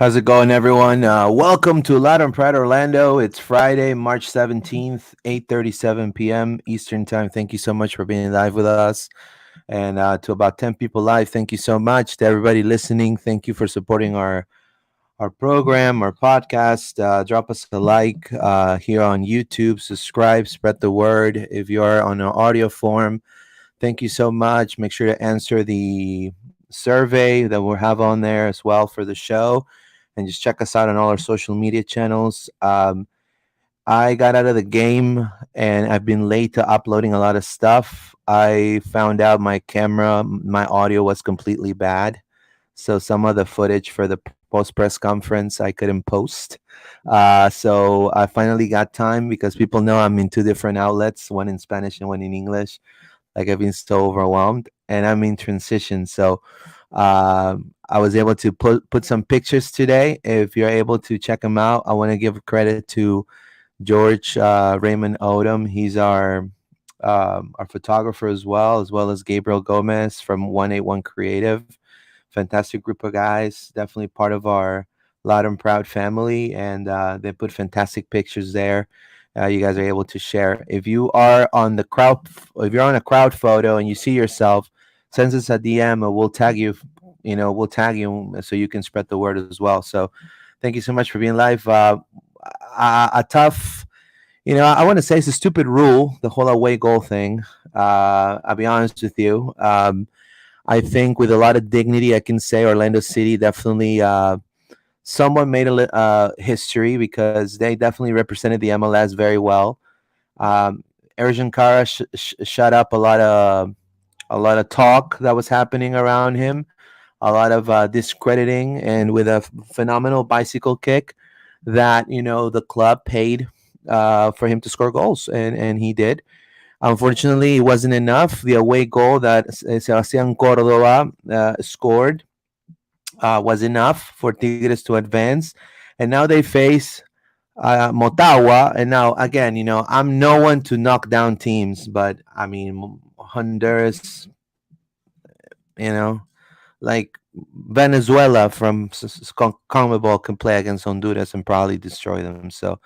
How's it going, everyone? Welcome to Loud and Proud Orlando. It's Friday, March 17th, 8:37 p.m. Eastern Time. Thank you so much for being live with us. And to about 10 people live, thank you so much. To everybody listening, thank you for supporting our program, our podcast. Drop us a like here on YouTube. Subscribe, spread the word. If you are on an audio form, thank you so much. Make sure to answer the survey that we'll have on there as well for the show. And just check us out on all our social media channels. I got out of the game and I've been late to uploading a lot of stuff. I found out my camera, my audio was completely bad. So some of the footage for the post press conference I couldn't post. So I finally got time because people know I'm in two different outlets, one in Spanish and one in English. Like I've been so overwhelmed, and I'm in transition. So I was able to put some pictures today. If you're able to check them out, I want to give credit to George Raymond Odom. He's our photographer as well as Gabriel Gomez from 181 Creative. Fantastic group of guys, definitely part of our Loud and Proud family, and they put fantastic pictures there. You guys are able to share. If you're on a crowd photo and you see yourself, send us a DM and we'll tag you. We'll tag you so you can spread the word as well. So, thank you so much for being live. A tough, I want to say it's a stupid rule, the whole away goal thing. I'll be honest with you. I think with a lot of dignity, I can say Orlando City definitely somewhat made history because they definitely represented the MLS very well. Erjan Kara shut up a lot of talk that was happening around him, a lot of discrediting, and with a phenomenal bicycle kick that the club paid for him to score goals, and he did. Unfortunately, it wasn't enough. The away goal that Sebastian Cordova scored was enough for Tigres to advance. And now they face Motagua. And now, again, I'm no one to knock down teams, but I mean, Honduras, you know, like Venezuela from CONMEBOL can play against Honduras and probably destroy them. So,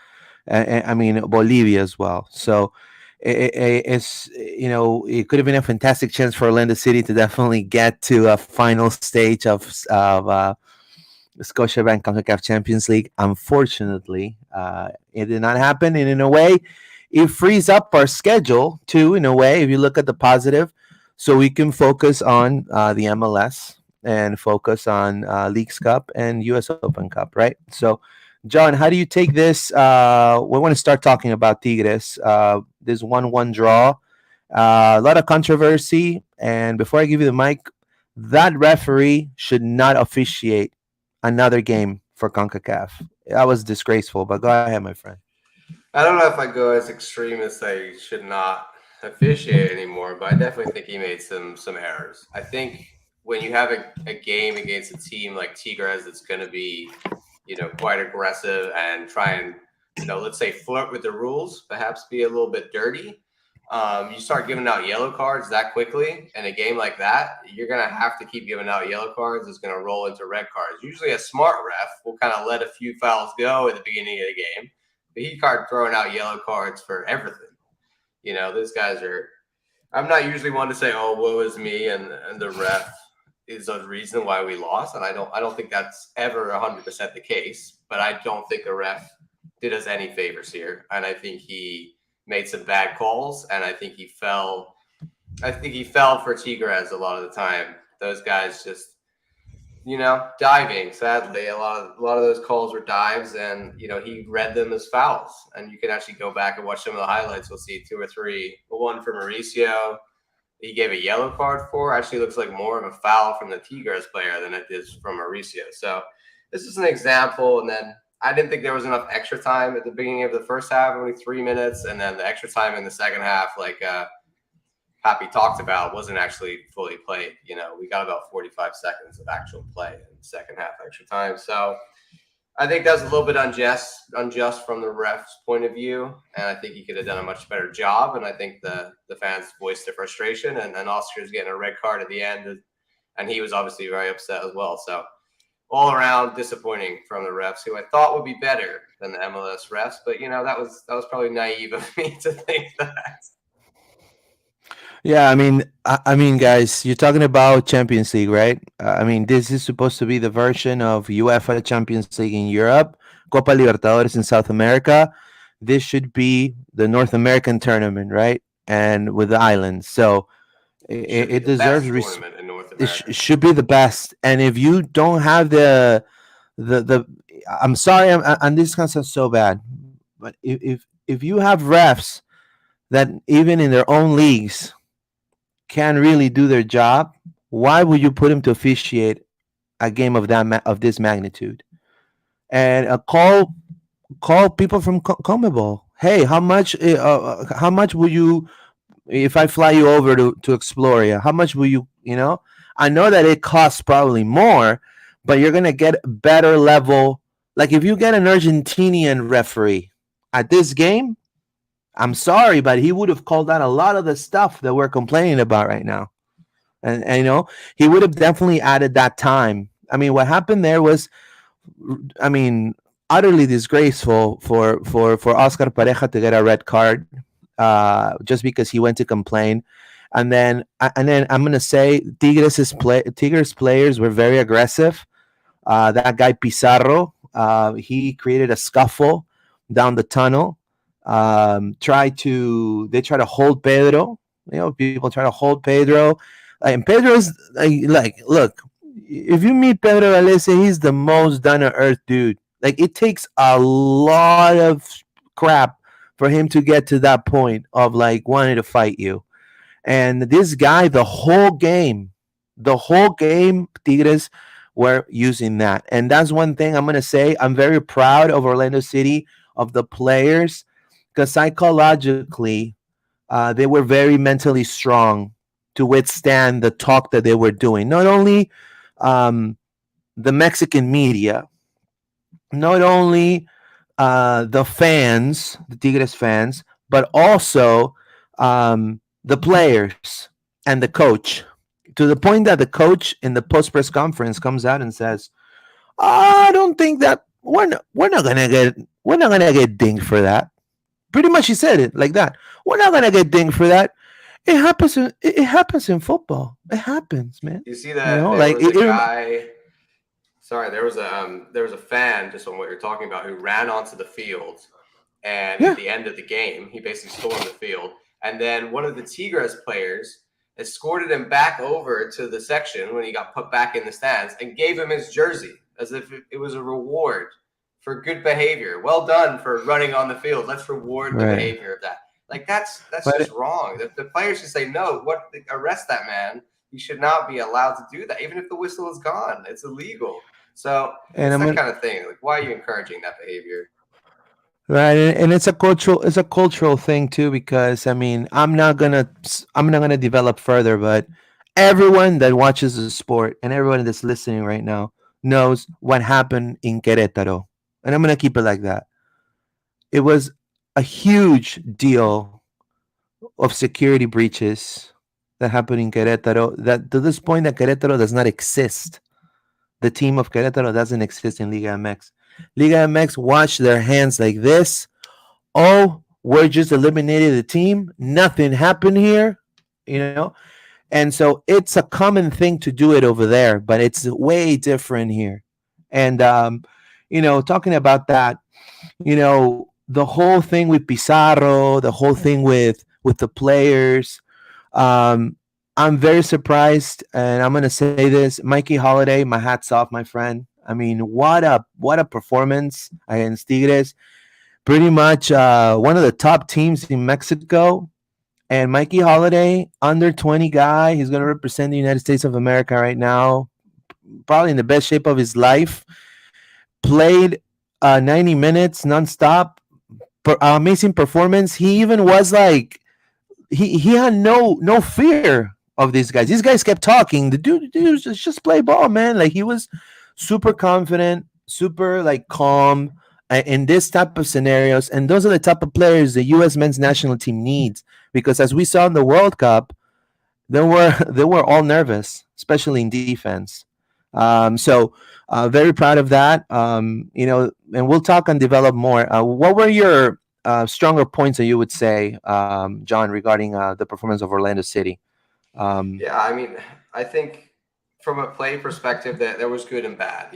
I mean, Bolivia as well. So, it could have been a fantastic chance for Orlando City to definitely get to a final stage of Scotiabank CONCACAF Champions League. Unfortunately, it did not happen, and in a way, it frees up our schedule too. In a way, if you look at the positive, so we can focus on the MLS and focus on Leagues Cup and U.S. Open Cup, right? So, John, how do you take this? We want to start talking about Tigres. This 1-1 draw, a lot of controversy. And before I give you the mic, that referee should not officiate another game for CONCACAF. That was disgraceful, but go ahead, my friend. I don't know if I go as extreme as say he should not officiate anymore, but I definitely think he made some errors. I think when you have a game against a team like Tigres that's going to be, quite aggressive and try and, let's say flirt with the rules, perhaps be a little bit dirty. You start giving out yellow cards that quickly in a game like that, you're going to have to keep giving out yellow cards. It's going to roll into red cards. Usually a smart ref will kind of let a few fouls go at the beginning of the game. But he started throwing out yellow cards for everything. Those guys are. I'm not usually one to say, "Oh, woe is me," and the ref is the reason why we lost, and I don't think that's ever 100% the case. But I don't think the ref did us any favors here, and I think he made some bad calls, and I think he fell. I think he fell for Tigres a lot of the time. Those guys just diving. Sadly, a lot of those calls were dives, and he read them as fouls. And you can actually go back and watch some of the highlights. We'll see two or three. The one for Mauricio, he gave a yellow card for. Actually, looks like more of a foul from the Tigres player than it is from Mauricio. So this is an example. And then I didn't think there was enough extra time at the beginning of the first half, only 3 minutes, and then the extra time in the second half, like Happy talked about, wasn't actually fully played. We got about 45 seconds of actual play in the second half extra time. So I think that's a little bit unjust from the ref's point of view. And I think he could have done a much better job. And I think the fans voiced their frustration, and Oscar's getting a red card at the end. And he was obviously very upset as well. So all around disappointing from the refs, who I thought would be better than the MLS refs. But that was probably naive of me to think that. Yeah, I mean, guys, you're talking about Champions League, right? I mean, this is supposed to be the version of UEFA Champions League in Europe, Copa Libertadores in South America. This should be the North American tournament, right? And with the islands, so Should be it the best deserves tournament in North America. it should be the best. And if you don't have the I'm sorry, and this can sound so bad, but if you have refs that even in their own leagues can really do their job, why would you put him to officiate a game of of this magnitude? And call people from Comebol. Hey, how much will you if I fly you over to Exploria? How much will you? You know, I know that it costs probably more, but you're gonna get better level. Like if you get an Argentinian referee at this game, I'm sorry, but he would have called out a lot of the stuff that we're complaining about right now. And he would have definitely added that time. I mean, what happened there was, I mean, utterly disgraceful for Oscar Pareja to get a red card just because he went to complain. And then I'm gonna say Tigres players were very aggressive. That guy Pizarro, he created a scuffle down the tunnel. They try to hold Pedro. People try to hold Pedro, and Pedro's look. If you meet Pedro Alese, he's the most down to earth dude. Like it takes a lot of crap for him to get to that point of like wanting to fight you. And this guy, the whole game, Tigres were using that. And that's one thing I'm gonna say. I'm very proud of Orlando City, of the players, because psychologically, they were very mentally strong to withstand the talk that they were doing. Not only the Mexican media, not only the fans, the Tigres fans, but also the players and the coach. To the point that the coach in the post press conference comes out and says, "I don't think that we're not gonna get dinged for that." Pretty much, he said it like that. We're not gonna get dinged for that. It happens in football. It happens, man. You see that there was a guy. Sorry, there was a fan, just on what you're talking about, who ran onto the field, and at the end of the game, he basically stormed the field, and then one of the Tigres players escorted him back over to the section when he got put back in the stands and gave him his jersey as if it was a reward for good behavior. Well done for running on the field. Let's reward the behavior of that. Like that's just wrong. The players should say no. Arrest that man. You should not be allowed to do that, even if the whistle is gone. It's illegal. So it's that kind of thing. Like, why are you encouraging that behavior? Right, and it's a cultural thing too, because I mean I'm not gonna develop further, but everyone that watches the sport and everyone that's listening right now knows what happened in Querétaro, and I'm gonna keep it like that. It was a huge deal of security breaches that happened in Querétaro. That to this point, that Querétaro does not exist. The team of Querétaro doesn't exist in Liga MX. Liga MX washed their hands like this. Oh, we're just eliminated the team. Nothing happened here, And so it's a common thing to do it over there, but it's way different here. And talking about that, the whole thing with Pizarro, the whole thing with the players. I'm very surprised, and I'm gonna say this, Mikey Holiday. My hat's off, my friend. I mean, what a performance against Tigres. Pretty much one of the top teams in Mexico. And Mikey Holiday, under 20 guy, he's going to represent the United States of America right now, probably in the best shape of his life. Played 90 minutes nonstop. Amazing performance. He even was like, he had no fear of these guys. These guys kept talking. The dude was just play ball, man. Like he was super confident, super like calm in this type of scenarios. And those are the type of players the U.S. men's national team needs, because as we saw in the World Cup, they were all nervous, especially in defense. So very proud of that. And we'll talk and develop more. What were your stronger points that you would say, John, regarding the performance of Orlando City? Um, Yeah, I mean, I think from a play perspective that there was good and bad.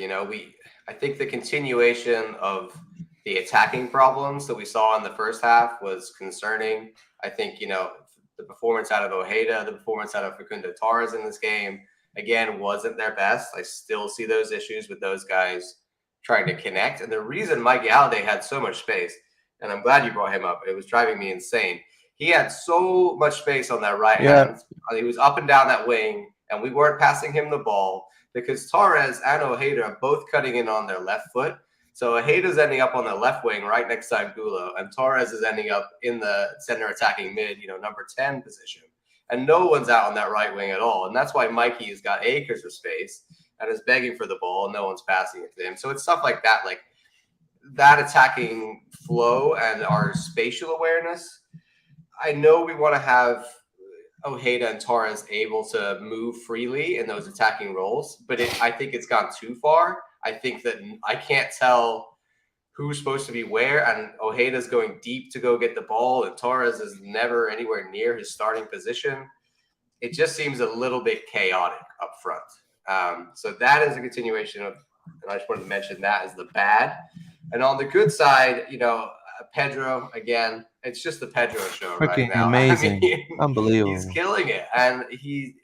I think the continuation of the attacking problems that we saw in the first half was concerning. I think, the performance out of Ojeda, the performance out of Facundo Torres in this game, again, wasn't their best. I still see those issues with those guys trying to connect. And the reason Mikey Halliday had so much space, and I'm glad you brought him up, it was driving me insane. He had so much space on that right yeah, hand. He was up and down that wing, and we weren't passing him the ball because Torres and Ojeda are both cutting in on their left foot. So Ojeda's ending up on the left wing right next to Angulo, and Torres is ending up in the center attacking mid, number 10 position. And no one's out on that right wing at all. And that's why Mikey has got acres of space and is begging for the ball, and no one's passing it to him. So it's stuff like that, that attacking flow and our spatial awareness. I know we want to have Ojeda and Torres able to move freely in those attacking roles, but I think it's gone too far. I think that I can't tell who's supposed to be where, and Ojeda's going deep to go get the ball, and Torres is never anywhere near his starting position. It just seems a little bit chaotic up front. So that is a continuation of, and I just wanted to mention that as the bad. And on the good side, Pedro, again, it's just the Pedro show right freaking now. I amazing, mean, he's unbelievable. killing it, and he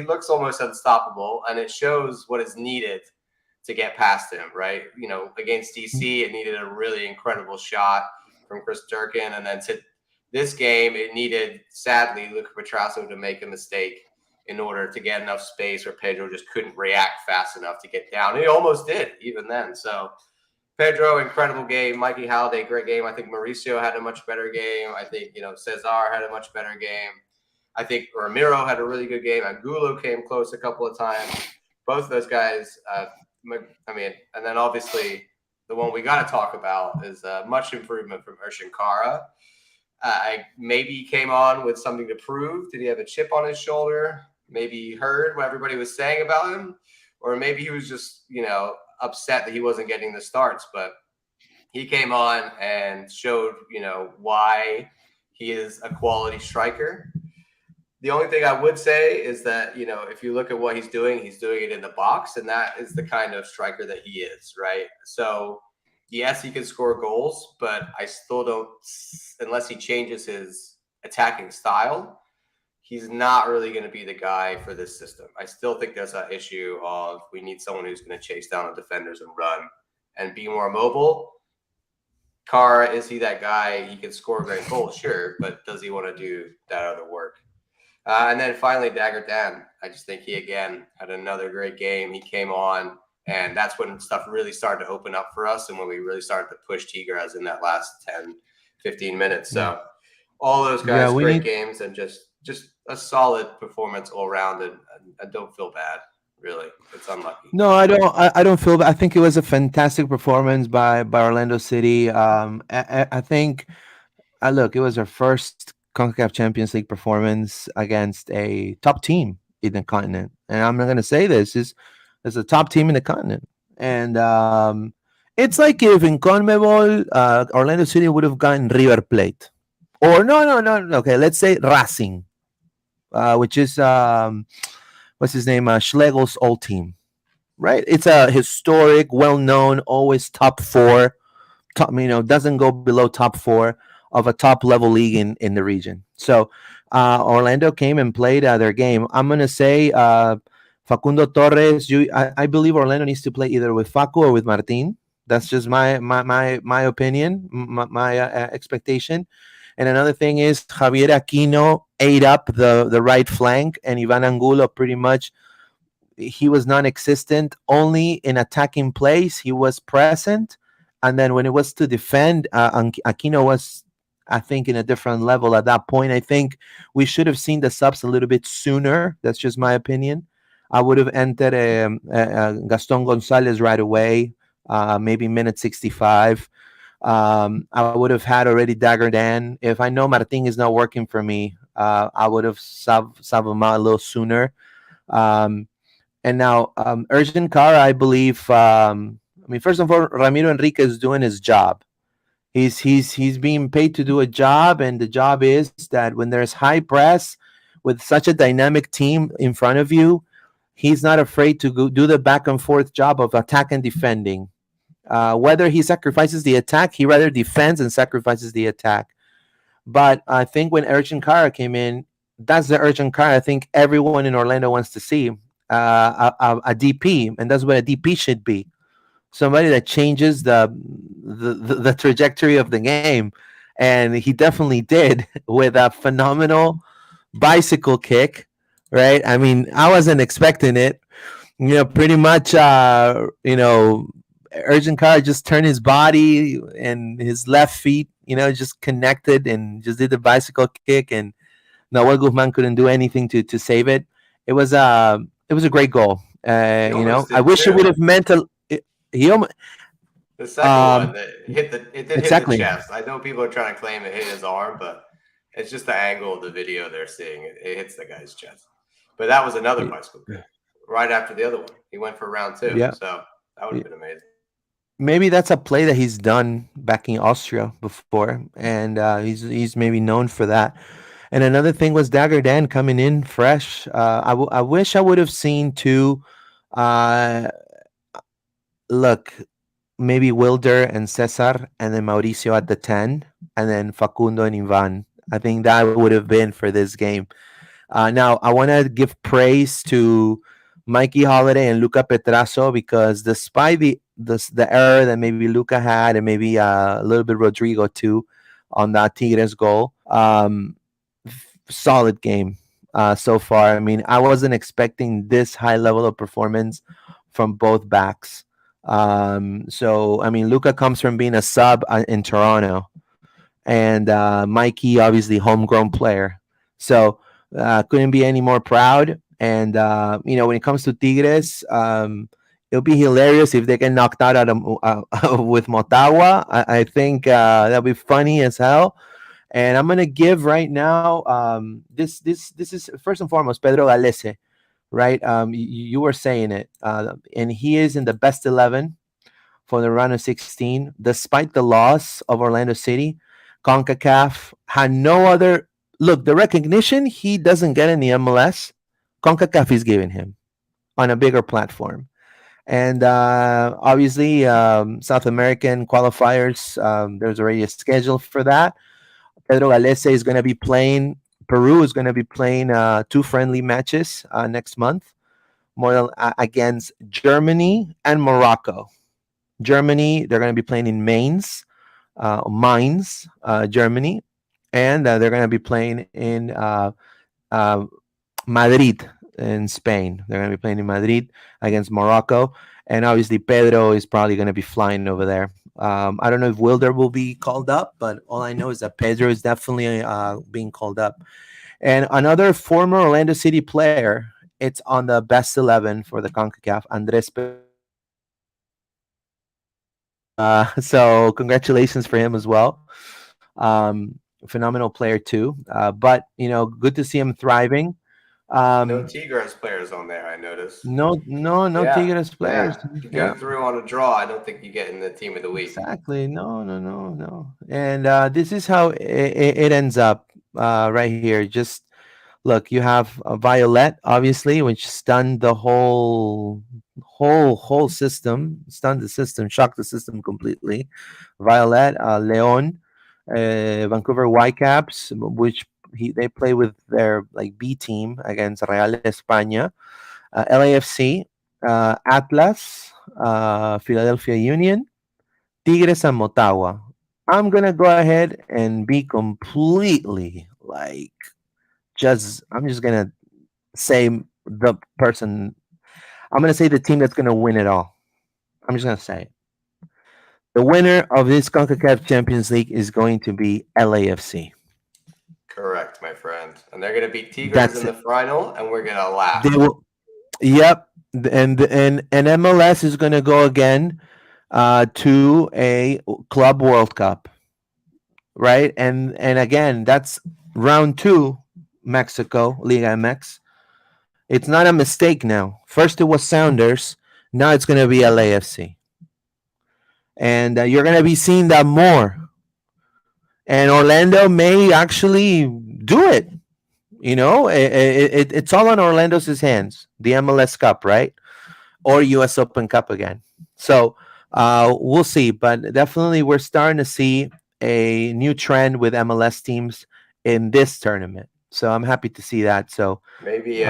looks almost unstoppable, and it shows what is needed to get past him. Right, against DC, it needed a really incredible shot from Chris Durkin, and then to this game, it needed, sadly, Luca Petrasso to make a mistake in order to get enough space where Pedro just couldn't react fast enough to get down. He almost did, even then. So Pedro, incredible game. Mikey Halliday, great game. I think Mauricio had a much better game. I think, Cesar had a much better game. I think Ramiro had a really good game. Angulo came close a couple of times. Both of those guys, and then obviously the one we got to talk about is much improvement from Urshan Kara. Maybe he came on with something to prove. Did he have a chip on his shoulder? Maybe he heard what everybody was saying about him. Or maybe he was just, upset that he wasn't getting the starts. But he came on and showed, why he is a quality striker. The only thing I would say is that, if you look at what he's doing it in the box. And that is the kind of striker that he is, right? So yes, he can score goals, but I still don't, unless he changes his attacking style, he's not really going to be the guy for this system. I still think there's that issue of we need someone who's going to chase down the defenders and run and be more mobile. Kara, is he that guy? He can score great goals, sure, but does he want to do that other work? And then finally, Dagger Dan. I just think he, again, had another great game. He came on, and that's when stuff really started to open up for us and when we really started to push Tigres in that last 10, 15 minutes. So all those guys, great games, and just a solid performance all around, and I don't feel bad, really. It's unlucky. No, I don't. I don't feel. I think it was a fantastic performance by Orlando City. I think. Look, it was our first Concacaf Champions League performance against a top team in the continent, and I'm not going to say this is a top team in the continent, and it's like if in CONMEBOL, Orlando City would have gotten River Plate, or no. Okay, let's say Racing, which is what's his name, Schlegel's old team, right? It's a historic, well-known, always top four, doesn't go below top four of a top level league in the region. So Orlando came and played their game. I'm gonna say Facundo Torres. I believe Orlando needs to play either with Facu or with Martin. That's just my opinion, my expectation. And another thing is Javier Aquino ate up the right flank, and Ivan Angulo pretty much, he was non-existent. Only in attacking plays he was present, and then when it was to defend, Aquino was, I think, in a different level at that point. I think we should have seen the subs a little bit sooner. That's just my opinion. I would have entered Gaston Gonzalez right away, maybe minute 65. I would have had already Dagger Dan. If I know Martin is not working for me, I would have subbed him out a little sooner. And now Urgent Cara, I believe. I mean, first of all, Ramiro Enrique is doing his job. He's being paid to do a job, and the job is that when there's high press with such a dynamic team in front of you, he's not afraid to go do the back and forth job of attack and defending. Whether he sacrifices the attack, he rather defends and sacrifices the attack. But I think when Urgent Cara came in, that's the Urgent Cara I think everyone in Orlando wants to see. A DP, and that's what a DP should be. Somebody that changes the trajectory of the game, and he definitely did with a phenomenal bicycle kick. Right? I mean, I wasn't expecting it. Pretty much. Urgent Cara just turned his body and his left feet, just connected and just did the bicycle kick, and Nahuel Guzman couldn't do anything to save it. It was a great goal. I wish it would have meant a. He almost, The second one that it did hit the exactly. chest. I know people are trying to claim it hit his arm, but it's just the angle of the video they're seeing. It hits the guy's chest. But that was another bicycle kick right after the other one. He went for round 2. Yeah. So that would have been amazing. Maybe that's a play that he's done back in Austria before, and he's maybe known for that. And another thing was Dagger Dan coming in fresh. I wish I would have seen two. Uh, Look, maybe Wilder and Cesar, and then Mauricio at the 10, and then Facundo and Ivan. I think that would have been for this game. Now, I want to give praise to Mikey Holiday and Luca Petrasso, because despite the error that maybe Luca had, and maybe a little bit Rodrigo too on that Tigres goal, solid game so far. I mean, I wasn't expecting this high level of performance from both backs. So, I mean, Luca comes from being a sub in Toronto, and Mikey, obviously, homegrown player. So, couldn't be any more proud. And, when it comes to Tigres, it'll be hilarious if they get knocked out with Motagua. I think that'll be funny as hell. And I'm gonna give right now. This is first and foremost Pedro Galese, right? You were saying it, and he is in the best 11 for the round of 16, despite the loss of Orlando City. CONCACAF had no other look. The recognition he doesn't get in the MLS, CONCACAF is giving him on a bigger platform. And obviously, South American qualifiers, there's already a schedule for that. Pedro Galese is going to be playing. Peru is going to be playing 2 friendly matches next month, more against Germany and Morocco. Germany, they're going to be playing in Mainz, Germany, and they're going to be playing in Madrid in Spain. They're going to be playing in Madrid against Morocco, and obviously Pedro is probably going to be flying over there. I don't know if Wilder will be called up, but all I know is that Pedro is definitely being called up. And another former Orlando City player, it's on the best 11 for the CONCACAF, Andres. So congratulations for him as well. Phenomenal player too. But good to see him thriving. No Tigres players on there, I noticed. No Tigres players. Yeah. If you go through on a draw, I don't think you get in the team of the week. Exactly. No. And this is how it ends up right here. Just look, you have Violet, obviously, which stunned the whole system, stunned the system, shocked the system completely. Violet, Leon, Vancouver Whitecaps, which they play with their B team against Real España, LAFC, Atlas, Philadelphia Union, Tigres, and Motagua. I'm gonna go ahead and be completely I'm just gonna say the person. I'm gonna say the team that's gonna win it all. I'm just gonna say it. The winner of this CONCACAF Champions League is going to be LAFC. Correct, my friend. And they're going to beat Tigres in the final, and we're going to laugh. They will. Yep. And MLS is going to go again to a Club World Cup, right? And again, that's round 2, Mexico, Liga MX. It's not a mistake now. First it was Sounders, now it's going to be LAFC, and you're going to be seeing that more. And Orlando may actually do it. It's all on Orlando's hands. The MLS Cup, right? Or US Open Cup again. So we'll see. But definitely, we're starting to see a new trend with MLS teams in this tournament. So I'm happy to see that. So Maybe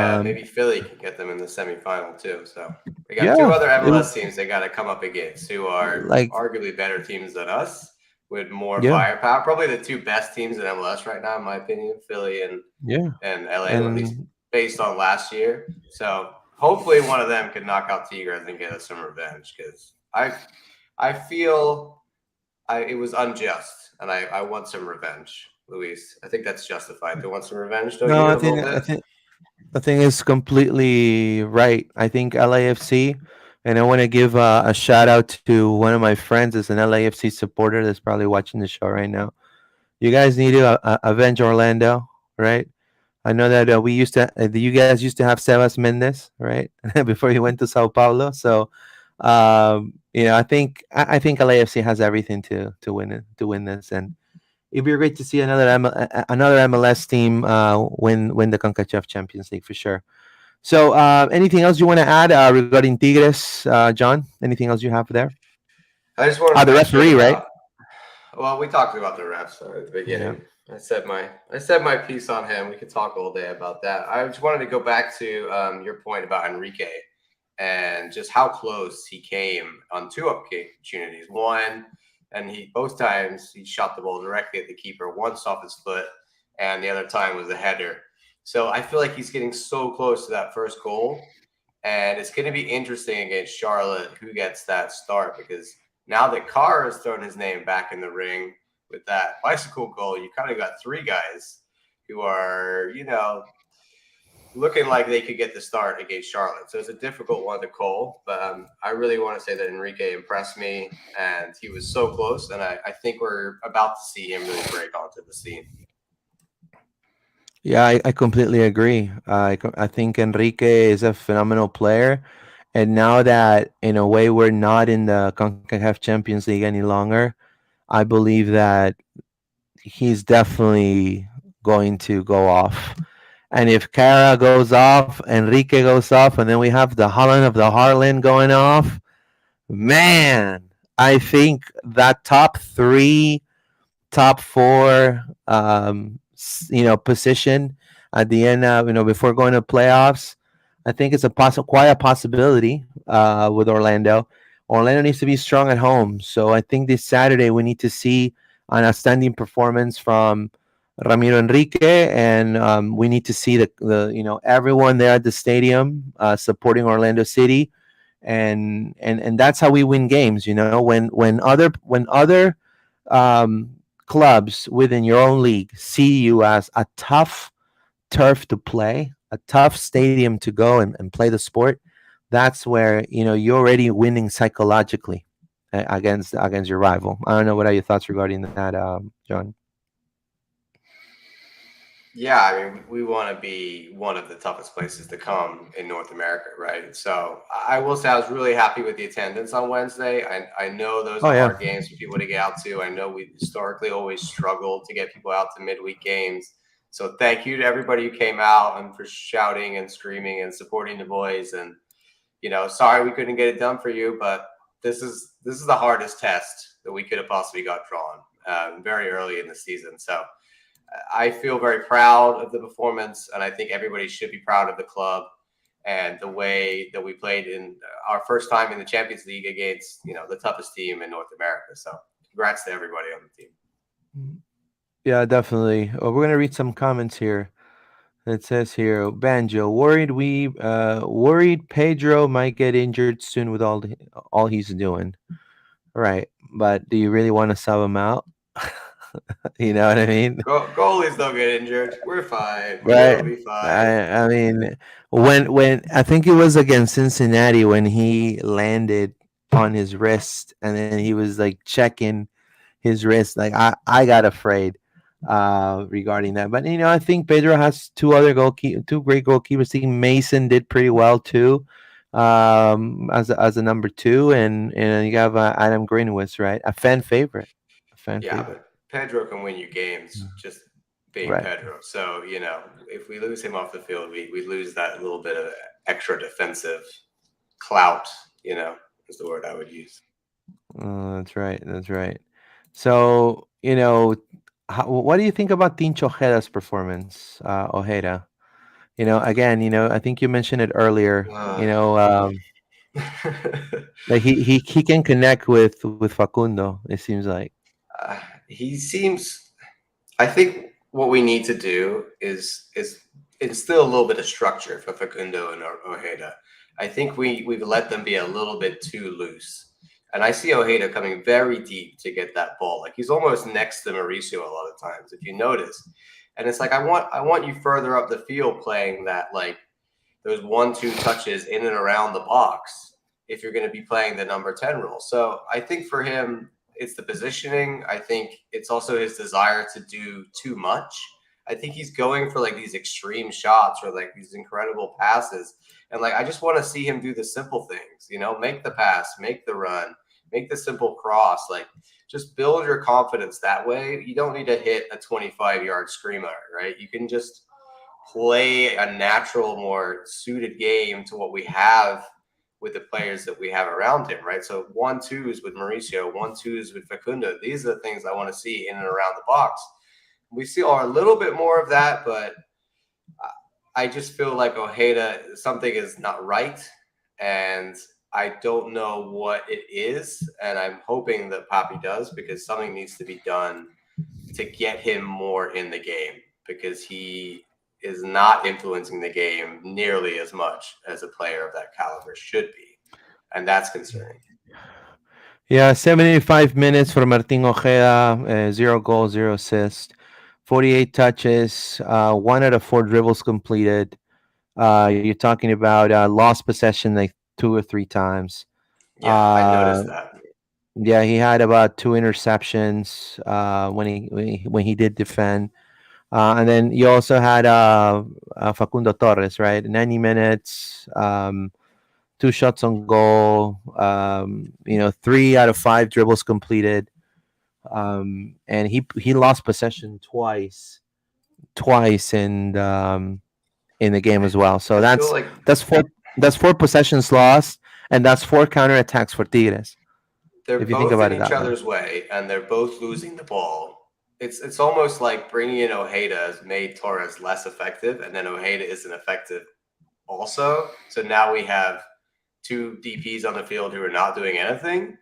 Philly can get them in the semifinal too. So we got two yeah, other MLS teams they got to come up against who are like arguably better teams than us with more yeah, firepower. Probably the two best teams in MLS right now, in my opinion, Philly yeah, and LA, at least and based on last year. So hopefully one of them can knock out Tigres and get us some revenge because I feel it was unjust and I want some revenge. Luis, I think that's justified. Do you want some revenge? Don't no, you? I A little think I bit. think I think it's completely right. I think LAFC, and I want to give a shout out to one of my friends as an LAFC supporter that's probably watching the show right now. You guys need to avenge Orlando, right? I know that we used to, you guys used to have Sebas Mendes, right? Before he went to Sao Paulo. So, I think LAFC has everything to win it, to win this, and it'd be great to see another MLS team win the Concacaf Champions League for sure. So, anything else you want to add regarding Tigres, John? Anything else you have there? I just wanted to The mention referee, right? about. Well, we talked about the refs at the Yeah. beginning. I said my piece on him. We could talk all day about that. I just wanted to go back to your point about Enrique and just how close he came on two opportunities. One, and he both times he shot the ball directly at the keeper, once off his foot, and the other time was a header. So I feel like he's getting so close to that first goal, and it's going to be interesting against Charlotte who gets that start because now that Carr has thrown his name back in the ring with that bicycle goal, you kind of got three guys who are, looking like they could get the start against Charlotte. So it's a difficult one to call, but I really want to say that Enrique impressed me, and he was so close, and I think we're about to see him really break onto the scene. Yeah, I completely agree. I think Enrique is a phenomenal player. And now that, in a way, we're not in the CONCACAF Champions League any longer, I believe that he's definitely going to go off. And if Cara goes off, Enrique goes off, and then we have the Holland of the Harlan going off, man, I think that top three, top four, position at the end, before going to playoffs, I think it's quite a possibility with Orlando. Orlando needs to be strong at home, so I think this Saturday we need to see an outstanding performance from Ramiro Enrique, and we need to see the everyone there at the stadium supporting Orlando City, and that's how we win games. When other clubs within your own league see you as a tough turf to play, a tough stadium to go and play the sport, that's where you're already winning psychologically against your rival. I don't know what are your thoughts regarding that, John. Yeah, I mean, we want to be one of the toughest places to come in North America, right? So I will say I was really happy with the attendance on Wednesday. I know those Oh are yeah. hard games for people to get out to. I know we historically always struggled to get people out to midweek games. So thank you to everybody who came out and for shouting and screaming and supporting the boys. And sorry we couldn't get it done for you, but this is the hardest test that we could have possibly got drawn very early in the season. So I feel very proud of the performance, and I think everybody should be proud of the club and the way that we played in our first time in the Champions League against the toughest team in North America. So, congrats to everybody on the team. Yeah, definitely. We're gonna read some comments here. It says here, Banjo worried Pedro might get injured soon with all he's doing. Right, but do you really want to sub him out? You know what I mean? Goalies don't get injured. We're fine. We'll Right. be fine. I mean, when I think it was against Cincinnati when he landed on his wrist and then he was like checking his wrist, like I got afraid. regarding that. But I think Pedro has two great goalkeepers. I think Mason did pretty well too, as a number two, and you have Adam Greenwich, right? A fan favorite, a fan Yeah, favorite, but Pedro can win you games just being right? Pedro. So, if we lose him off the field, we lose that little bit of extra defensive clout, is the word I would use. That's right. That's right. So, what do you think about Tincho Ojeda's performance, Ojeda? Again, I think you mentioned it earlier. Uh, Like he can connect with Facundo. It seems like. uh, he seems. I think what we need to do is instill a little bit of structure for Facundo and Ojeda. I think we've let them be a little bit too loose, and I see Ojeda coming very deep to get that ball. Like he's almost next to Mauricio a lot of times, if you notice. And it's like I want you further up the field playing that like those 1-2 touches in and around the box if you're going to be playing the number 10 role. So I think for him, it's the positioning. I think it's also his desire to do too much. I think he's going for like these extreme shots or like these incredible passes. And like, I just want to see him do the simple things, make the pass, make the run, make the simple cross. Like, just build your confidence that way. You don't need to hit a 25-yard screamer, right? You can just play a natural, more suited game to what we have with the players that we have around him, right? So 1-2s with Mauricio, 1-2s with Facundo. These are the things I want to see in and around the box. We see a little bit more of that, but I just feel like Ojeda, something is not right. And I don't know what it is. And I'm hoping that Papi does because something needs to be done to get him more in the game because he is not influencing the game nearly as much as a player of that caliber should be. And that's concerning. Yeah, 75 minutes for Martin Ojeda, 0 goals, 0 assists, 48 touches, 1 out of 4 dribbles completed. You're talking about lost possession like 2 or 3 times. Yeah, I noticed Uh, that. yeah, he had about 2 interceptions when he did defend. And then you also had Facundo Torres, right? 90 minutes, 2 shots on goal, 3 out of 5 dribbles completed. And he lost possession twice in the game as well. So I feel that's like that's four that's 4 possessions lost, and that's 4 counterattacks for Tigres. they're If you think both about in it each that way. other's way and they're both losing the ball. It's almost like bringing in Ojeda has made Torres less effective, and then Ojeda isn't effective also. So now we have two DPs on the field who are not doing anything,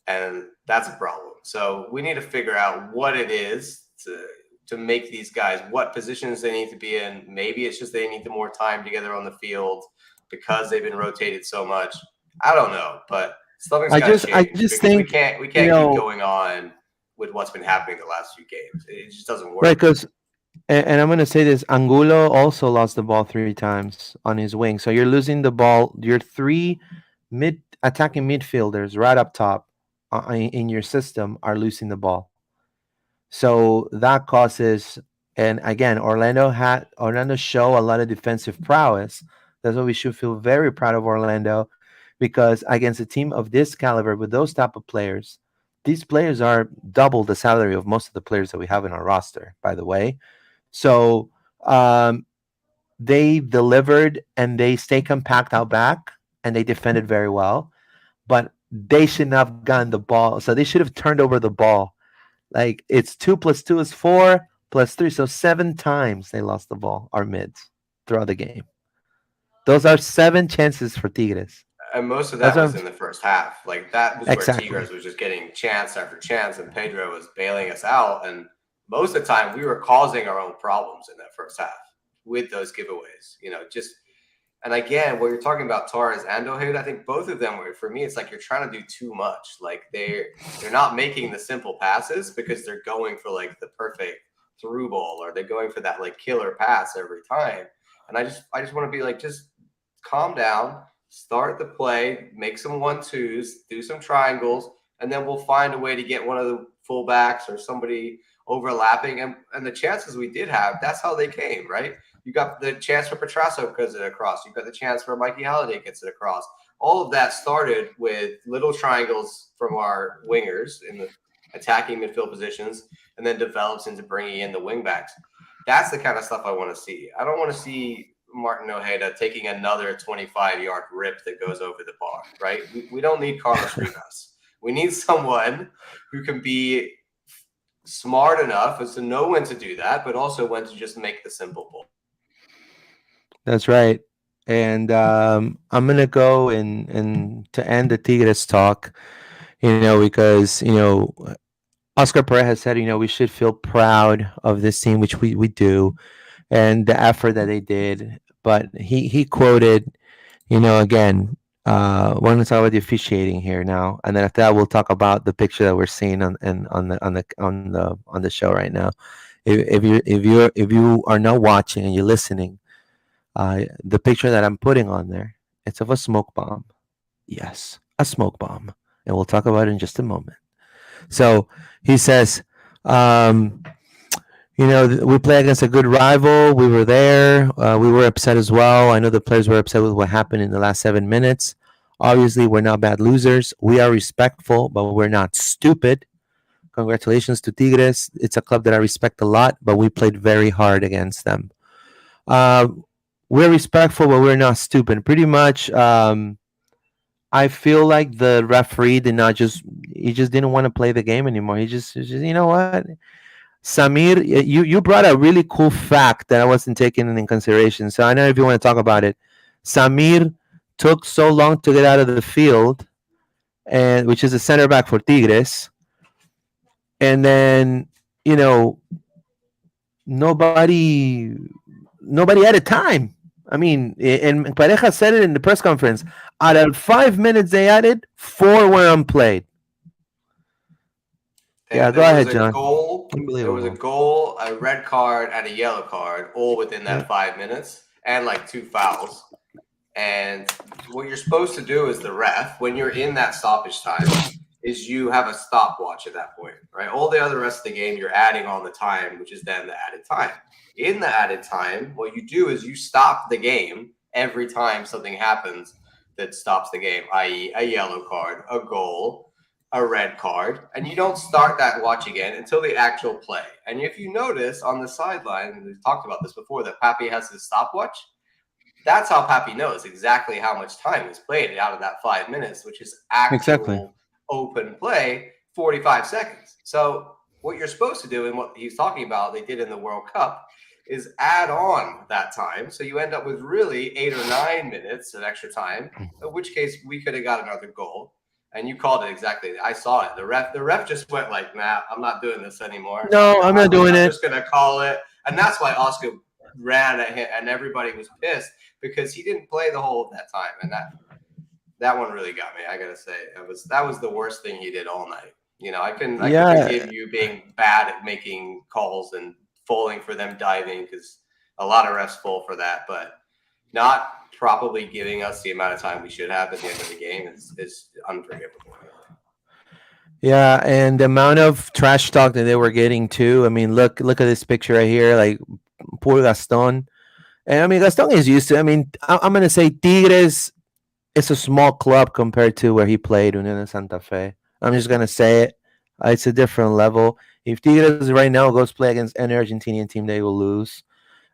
and that's a problem. So we need to figure out what it is to make these guys what positions they need to be in. Maybe it's just they need more time together on the field because they've been rotated so much. I don't know, but something's I got just to I change just because we think can't we you can't keep know going on with what's been happening the last few games. It just doesn't right work. because and I'm gonna say this: Angulo also lost the ball 3 times on his wing. So you're losing the ball. Your 3 attacking midfielders right up top in your system are losing the ball. So that causes, and again, Orlando show a lot of defensive prowess. That's why we should feel very proud of Orlando, because against a team of this caliber with those type of players, these players are double the salary of most of the players that we have in our roster. By the way, so they delivered and they stay compact out back and they defended very well, but they should not have gotten the ball. So they should have turned over the ball. Like it's 2 plus 2 is 4 plus 3, so 7 times they lost the ball. Our mids throughout the game. Those are 7 chances for Tigres. And most of That's that what was in the first half. Like that was where exactly. Tigres was just getting chance after chance, and Pedro was bailing us out. And most of the time, we were causing our own problems in that first half with those giveaways. Just and again, what you're talking about, Torres and Ojeda, I think both of them were for me. It's like you're trying to do too much. Like they're not making the simple passes because they're going for like the perfect through ball or they're going for that like killer pass every time. And I just want to be like just calm down, start the play, make some 1-2s, do some triangles, and then we'll find a way to get one of the fullbacks or somebody overlapping. And the chances we did have, that's how they came, right? You got the chance for Petrasso gets it across. You got the chance for Mikey Halliday gets it across. All of that started with little triangles from our wingers in the attacking midfield positions, and then develops into bringing in the wingbacks. That's the kind of stuff I want to see. I don't want to see Martin Ojeda taking another 25-yard rip that goes over the bar, right? We don't need Carlos Rivas. We need someone who can be smart enough as to know when to do that, but also when to just make the simple ball. That's right. And I'm gonna go and to end the Tigres talk, because Oscar Pereira said, we should feel proud of this team, which we do, and the effort that they did. But he quoted, again, we're going to talk about the officiating here now, and then after that, we'll talk about the picture that we're seeing on the show right now. If you are not watching and you're listening, the picture that I'm putting on there, it's of a smoke bomb. Yes, a smoke bomb, and we'll talk about it in just a moment. So he says, we play against a good rival. We were there. We were upset as well. I know the players were upset with what happened in the last 7 minutes. Obviously, we're not bad losers. We are respectful, but we're not stupid. Congratulations to Tigres. It's a club that I respect a lot, but we played very hard against them. We're respectful, but we're not stupid. Pretty much, I feel like the referee he just didn't want to play the game anymore. He just you know what? Samir, you brought a really cool fact that I wasn't taking in consideration. So I know if you want to talk about it. Samir took so long to get out of the field, and which is a center back for Tigres. And then, nobody added time. I mean, and Pareja said it in the press conference. Out of 5 minutes they added, 4 were unplayed. Yeah, go ahead, John. There was a goal, a red card, and a yellow card, all within that 5 minutes, and like 2 fouls. And what you're supposed to do as the ref, when you're in that stoppage time, is you have a stopwatch at that point, right? All the other rest of the game, you're adding on the time, which is then the added time. In the added time, what you do is you stop the game every time something happens that stops the game, i.e. a yellow card, a goal, a red card, and you don't start that watch again until the actual play. And if you notice on the sideline, and we've talked about this before, that Papi has his stopwatch, that's how Papi knows exactly how much time is played out of that 5 minutes, which is actual open play, 45 seconds. So what you're supposed to do, and what he's talking about, they did in the World Cup, is add on that time. So you end up with really 8 or 9 minutes of extra time, in which case we could have got another goal. And you called it exactly. I saw it. The ref just went like, nah, I'm not doing this anymore. No, I'm not doing it. I'm just going to call it. And that's why Oscar ran at him, and everybody was pissed because he didn't play the whole of that time. And that one really got me. I got to say, that was the worst thing he did all night. I can forgive you being bad at making calls and falling for them diving, because a lot of refs fall for that, but not probably giving us the amount of time we should have at the end of the game is unforgivable. Yeah, and the amount of trash talk that they were getting too. I mean, look at this picture right here, like poor Gaston. And I mean, Gaston is used to. I mean, I'm gonna say Tigres is a small club compared to where he played in Santa Fe. I'm just gonna say it. It's a different level. If Tigres right now goes play against any Argentinian team, they will lose.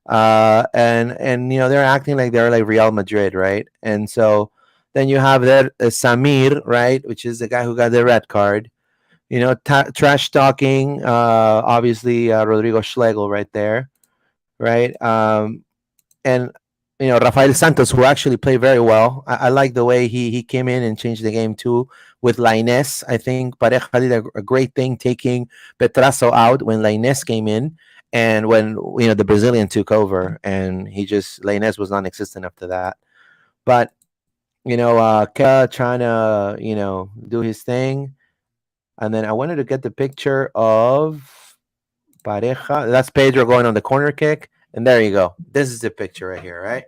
And they're acting like they're like Real Madrid, right? And so then you have there Samir, right, which is the guy who got the red card. Trash talking. Obviously, Rodrigo Schlegel right there, right? And Rafael Santos, who actually played very well. I like the way he came in and changed the game too with Lainez. I think Pareja did a great thing taking Petrasso out when Lainez came in, and when the Brazilian took over, and Lainez was non-existent after that. But Kea trying to do his thing, and then I wanted to get the picture of Pareja. That's Pedro going on the corner kick. And there you go. This is the picture right here, right?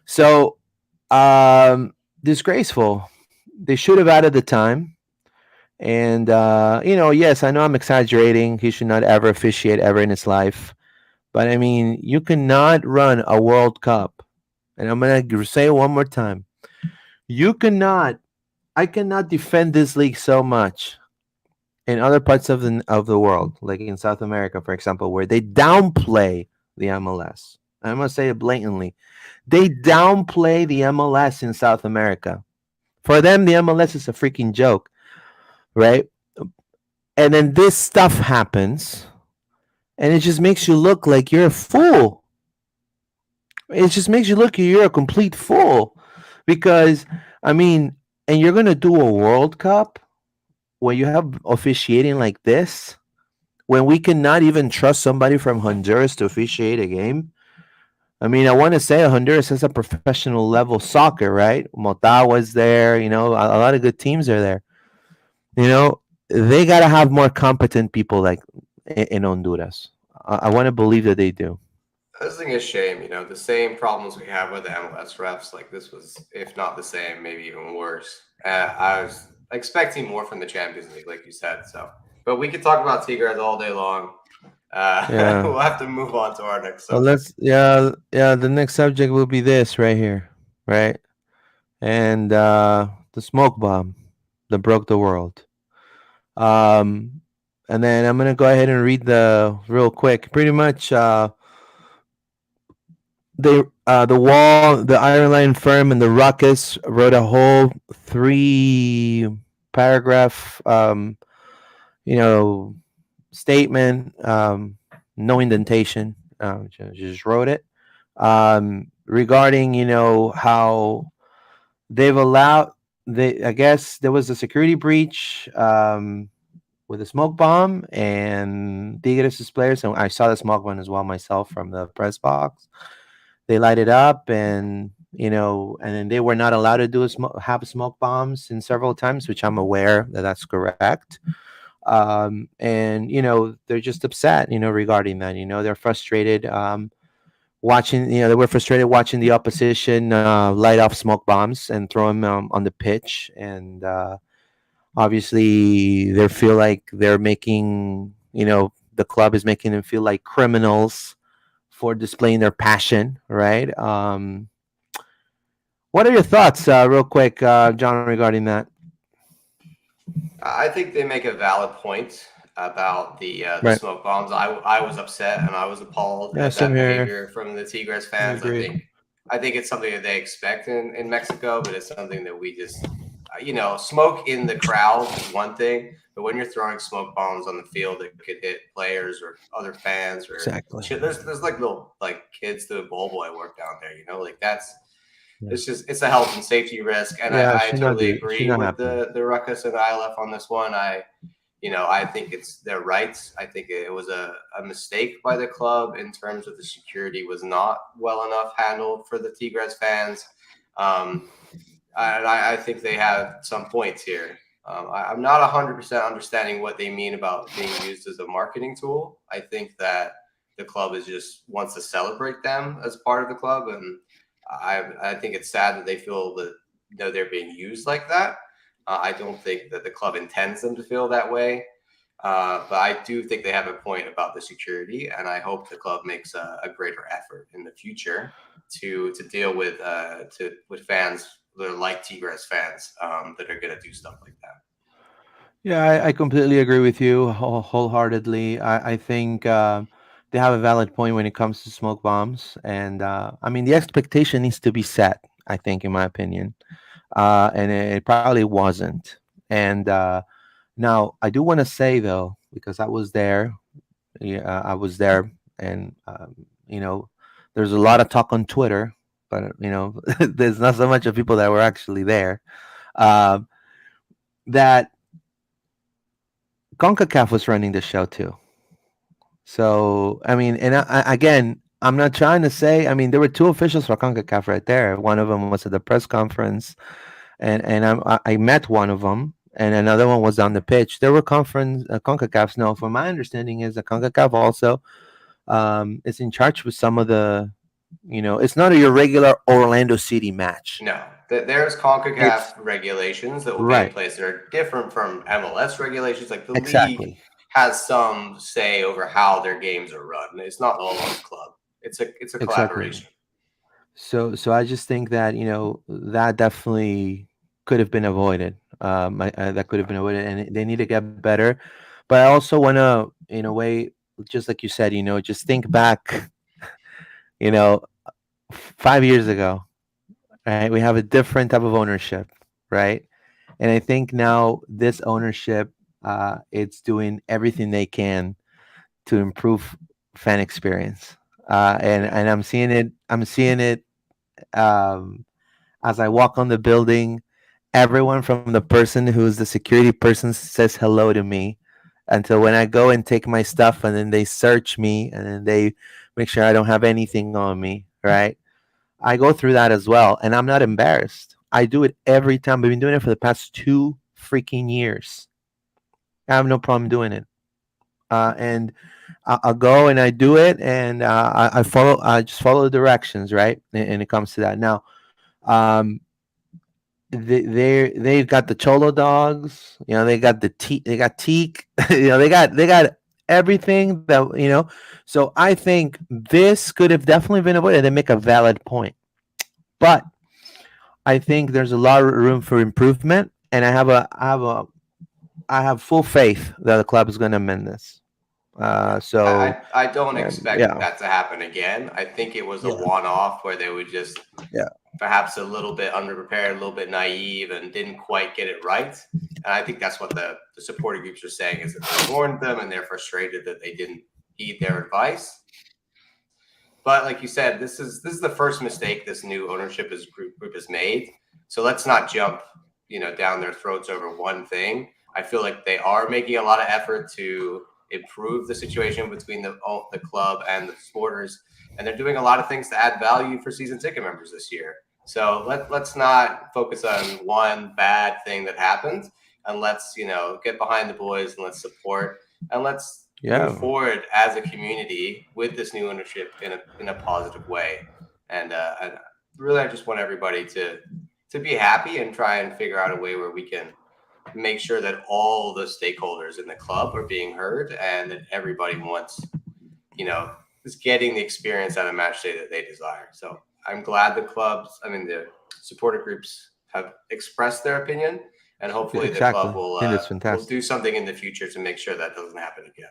So, disgraceful. They should have added the time. And yes, I know I'm exaggerating. He should not ever officiate ever in his life. But I mean, you cannot run a World Cup. And I'm gonna say it one more time. You cannot. I cannot defend this league so much in other parts of the world, like in South America, for example, where they downplay the MLS. I'm gonna say it blatantly. They downplay the MLS in South America. For them, the MLS is a freaking joke, right? And then this stuff happens, and it just makes you look like you're a fool. It just makes you look like you're a complete fool, because I mean, and you're gonna do a World Cup when you have officiating like this, when we cannot even trust somebody from Honduras to officiate a game. I mean, I want to say Honduras has a professional level soccer, right? Motagua is there, a lot of good teams are there. You know, they got to have more competent people like in Honduras. I want to believe that they do. I just think it's a shame, the same problems we have with the MLS refs, like this was, if not the same, maybe even worse. I was expecting more from the Champions League, like you said. So, but we could talk about Tigres all day long. Yeah. We'll have to move on to our next Well, subject. yeah. The next subject will be this right here, right? And the smoke bomb that broke the world. Um, and then I'm gonna go ahead and read the real quick. Pretty much, the Iron Line firm, and the Ruckus wrote a whole 3 paragraph, you know, statement, no indentation. Just wrote it, regarding how they've allowed. I guess there was a security breach, with a smoke bomb and Tigres' players. And I saw the smoke bomb as well myself from the press box. They light it up, and and then they were not allowed to have smoke bombs in several times, which I'm aware that that's correct. And they're just upset, regarding that. They're frustrated. Watching, they were frustrated watching the opposition light off smoke bombs and throw them on the pitch, and obviously they feel like they're making, the club is making them feel like criminals for displaying their passion, right? What are your thoughts, real quick, John, regarding that? I think they make a valid point about the Right. smoke bombs. I was upset and I was appalled Yeah, at same that here. behavior from the Tigres I fans. agree. I think it's something that they expect in Mexico, but it's something that we just smoke in the crowd is one thing, but when you're throwing smoke bombs on the field that could hit players or other fans or Exactly. there's like little like kids to a ball boy work down there, like that's Yeah. it's a health and safety risk, and Yeah, I totally should agree not with happen. the Ruckus and ILF on this one. I think it's their rights. I think it was a mistake by the club in terms of the security was not well enough handled for the Tigres fans. Um, and I think they have some points here. I'm not 100% understanding what they mean about being used as a marketing tool. I think that the club is just wants to celebrate them as part of the club, and I think it's sad that they feel that they're being used like that. I don't think that the club intends them to feel that way. But I do think they have a point about the security, and I hope the club makes a greater effort in the future to deal with fans that are like Tigres fans that are going to do stuff like that. Yeah, I completely agree with you wholeheartedly. I think they have a valid point when it comes to smoke bombs, and I mean the expectation needs to be set. I think, in my opinion, and it probably wasn't. And now I do want to say though, because I was there, yeah, I was there, and there's a lot of talk on Twitter, but there's not so much of people that were actually there. Um, that CONCACAF was running the show too. So I mean, and again, I'm not trying to say. I mean, there were 2 officials for CONCACAF right there. One of them was at the press conference, and I met one of them, and another one was on the pitch. There were conference CONCACAFs. No, from my understanding, is that CONCACAF also is in charge with some of the It's not your regular Orlando City match. No, there's CONCACAF It's regulations that will be in right. place that are different from MLS regulations. Like the league Exactly. has some say over how their games are run. It's not all on the club. It's a Exactly. collaboration. So I just think that that definitely could have been avoided. That could have been avoided, and they need to get better. But I also want to, in a way, just like you said, just think back, you know, 5 years ago, right? We have a different type of ownership, right? And I think now this ownership, it's doing everything they can to improve fan experience, Yeah. and I'm seeing it. Um, as I walk on the building. Everyone from the person who's the security person says hello to me until when I go and take my stuff, and then they search me, and then they make sure I don't have anything on me, right? I go through that as well, and I'm not embarrassed. I do it every time. I've been doing it for the past 2 freaking years. I have no problem doing it. And I'll go and I do it, and I follow. I just follow the directions, right? And it comes to that. Now, um, they've got the cholo dogs. They got they got teak. They got everything that. So I think this could have definitely been avoided. They make a valid point, but I think there's a lot of room for improvement, and I have full faith that the club is going to amend this. Yeah, So I don't expect yeah, that to happen again. I think it was a yeah, one-off where they would just yeah, perhaps a little bit underprepared, a little bit naive, and didn't quite get it right. And I think that's what the supporting groups are saying is that they warned them and they're frustrated that they didn't heed their advice. But like you said, this is the first mistake this new ownership group has made. So let's not jump, down their throats over one thing. I feel like they are making a lot of effort to improve the situation between the club and the supporters, and they're doing a lot of things to add value for season ticket members this year. So let's not focus on one bad thing that happened, and let's get behind the boys and let's support and let's move yeah, forward as a community with this new ownership in a positive way. And really, I just want everybody to be happy and try and figure out a way where we can make sure that all the stakeholders in the club are being heard and that everybody wants, you know, is getting the experience at a match day that they desire. So I'm glad the supporter groups have expressed their opinion, and hopefully the exactly. club I think that's will fantastic. do something in the future to make sure that doesn't happen again.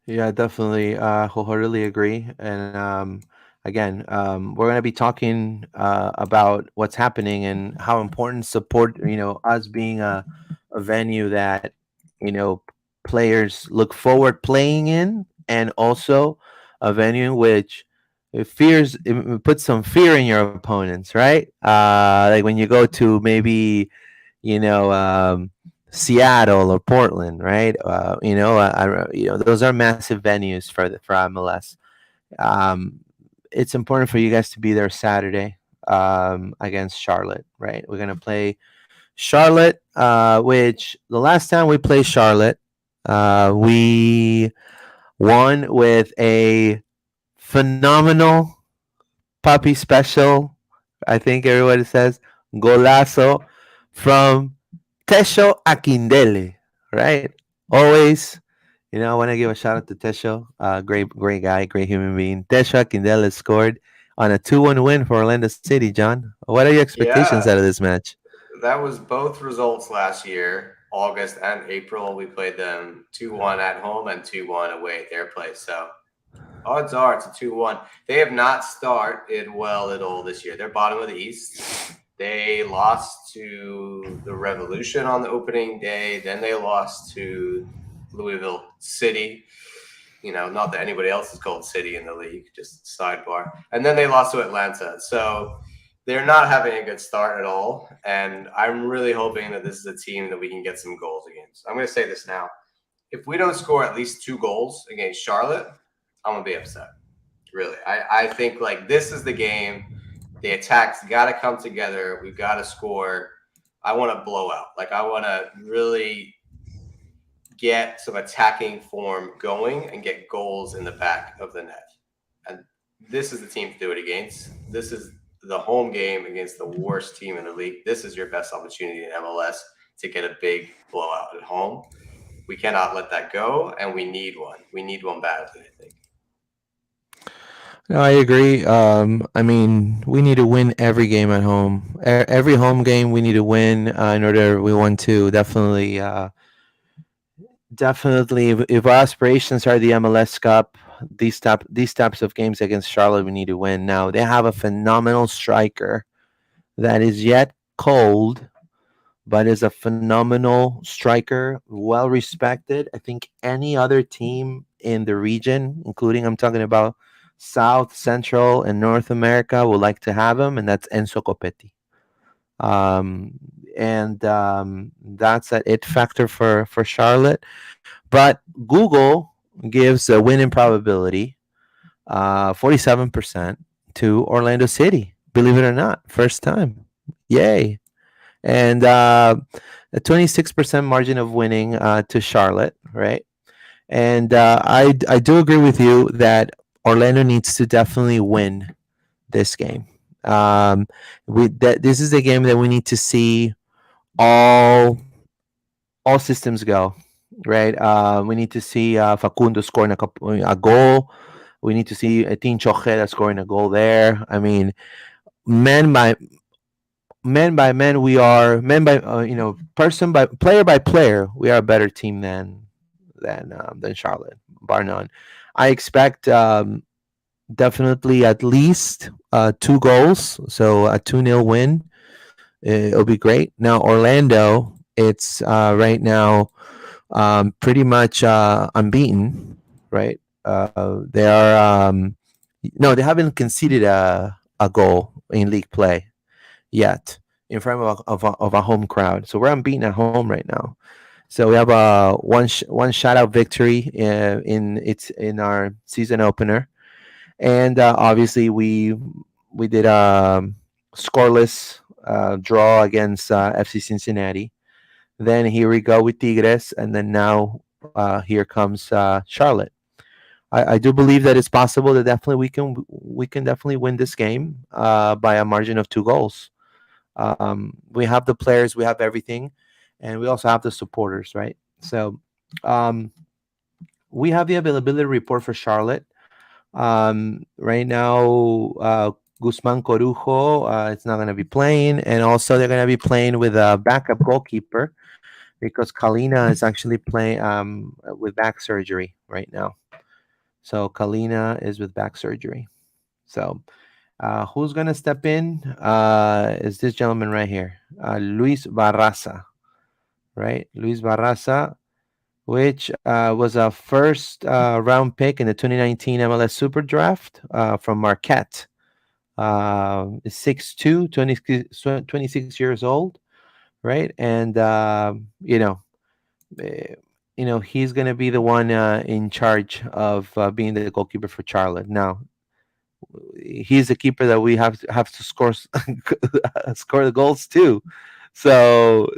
Yeah, definitely. Wholeheartedly agree. And again, we're going to be talking about what's happening and how important support, us being a venue that, players look forward playing in, and also a venue which it puts some fear in your opponents, right? Like when you go to maybe, you know, um, Seattle or Portland, right? Those are massive venues for MLS. Um, it's important for you guys to be there Saturday against Charlotte, right? We're gonna play Charlotte, which the last time we played Charlotte, we won with a phenomenal puppy special. I think everybody says golazo from Tesho Akindele, right? Always, I want to give a shout out to Tesho. Great guy, great human being. Tesho Akindele scored on a 2-1 win for Orlando City, John. What are your expectations out Yeah, of this match? that was both results last year, August and April. We played them 2-1 at home and 2-1 away at their place. So odds are it's a 2-1. They have not started well at all this year. They're bottom of the East. They lost to the Revolution on the opening day. Then they lost to Louisville City. Not that anybody else is called City in the league, just sidebar. And then they lost to Atlanta. So they're not having a good start at all. And I'm really hoping that this is a team that we can get some goals against. I'm going to say this now. If we don't score at least 2 goals against Charlotte, I'm going to be upset. Really. I think like this is the game. The attack's got to come together. We've got to score. I want to blow out. Like I want to really get some attacking form going and get goals in the back of the net. And this is the team to do it against. This is the home game against the worst team in the league. This is your best opportunity in MLS to get a big blowout at home. We cannot let that go, and we need one. We need one badly, I think. No, I agree. I mean, we need to win every game at home. Every home game we need to win in order we want to definitely. If our aspirations are the MLS Cup, these types of games against Charlotte, we need to win. Now they have a phenomenal striker that is yet cold, but is a phenomenal striker, well respected. I think any other team in the region, including I'm talking about South, Central, and North America, would like to have him, and that's Enzo Copetti. Um, and that's an it factor for Charlotte. But Google gives a winning probability 47% to Orlando City. Believe it or not, first time. Yay! And a 26% margin of winning to Charlotte, right? And I do agree with you that Orlando needs to definitely win this game. This is a game that we need to see all all systems go, right? We need to see Facundo scoring a goal. We need to see Etin Chojeda scoring a goal there. I mean, man by man, we are man by person by player, we are a better team than Charlotte, bar none. I expect definitely at least 2 goals, so a 2-0 win. It'll be great. Now Orlando, it's right now pretty much unbeaten, right? They are no, they haven't conceded a goal in league play yet in front of a home crowd. So we're unbeaten at home right now. So we have a one shutout victory in our season opener, and obviously we did a scoreless draw against FC Cincinnati. Then here we go with Tigres, and then now here comes Charlotte. I do believe that it's possible that definitely we can definitely win this game by a margin of 2 goals. We have the players, we have everything, and we also have the supporters, right? So um, we have the availability report for Charlotte. Right now, Guzman Corujo it's not going to be playing, and also they're going to be playing with a backup goalkeeper because Kalina is actually playing with back surgery right now. So Kalina is with back surgery. So who's going to step in is this gentleman right here, Luis Barraza, right? Luis Barraza, which was a first round pick in the 2019 MLS Super Draft from Marquette. 6'2", 26 years old, right? And, eh, he's going to be the one in charge of being the goalkeeper for Charlotte. Now, he's the keeper that we have to score score the goals too. So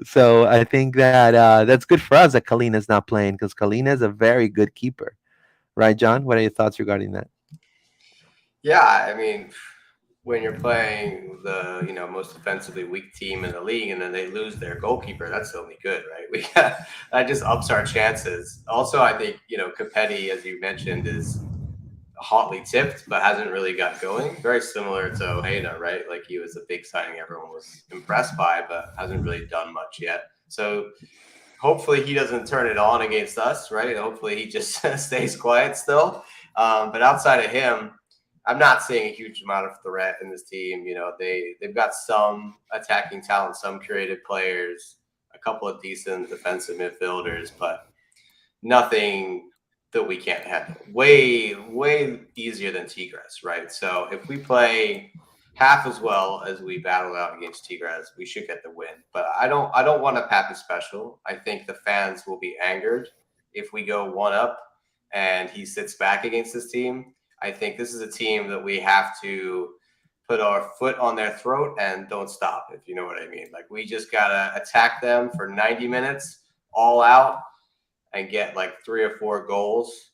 I think that that's good for us that Kalina's not playing because Kalina is a very good keeper, right, John? What are your thoughts regarding that? Yeah, I mean, when you're playing the most defensively weak team in the league, and then they lose their goalkeeper, that's only good, right? We got that just ups our chances. Also, I think Capetti, as you mentioned, is hotly tipped, but hasn't really got going. Very similar to Ojeda, right? Like he was a big signing everyone was impressed by, but hasn't really done much yet. So hopefully he doesn't turn it on against us, right? Hopefully he just stays quiet still. But outside of him, I'm not seeing a huge amount of threat in this team. They've got some attacking talent, some creative players, a couple of decent defensive midfielders, but nothing that we can't handle. Way, way easier than Tigres, right? So if we play half as well as we battle out against Tigres, we should get the win. But I don't want a Pappy special. I think the fans will be angered if we go one up and he sits back against this team. I think this is a team that we have to put our foot on their throat and don't stop, if you know what I mean. Like we just gotta attack them for 90 minutes all out and get like 3 or 4 goals,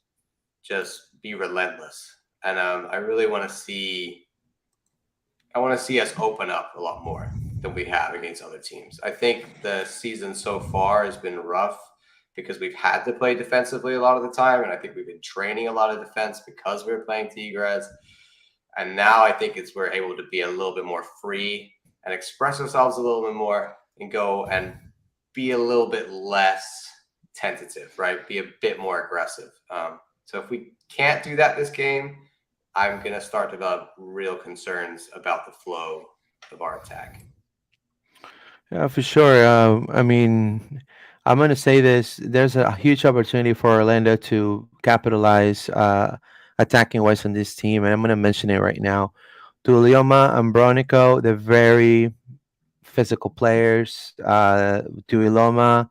just be relentless. and I really want to see. I want to see us open up a lot more than we have against other teams. I think the season so far has been rough because we've had to play defensively a lot of the time, and I think we've been training a lot of defense because we were playing Tigres. And now I think we're able to be a little bit more free and express ourselves a little bit more and go and be a little bit less tentative, right? Be a bit more aggressive. So if we can't do that this game, I'm going to start to develop real concerns about the flow of our attack. Yeah, for sure. I mean, I'm going to say this. There's a huge opportunity for Orlando to capitalize attacking wise on this team, and I'm going to mention it right now. Tulioma and Bronico, they're very physical players. Tuiloma,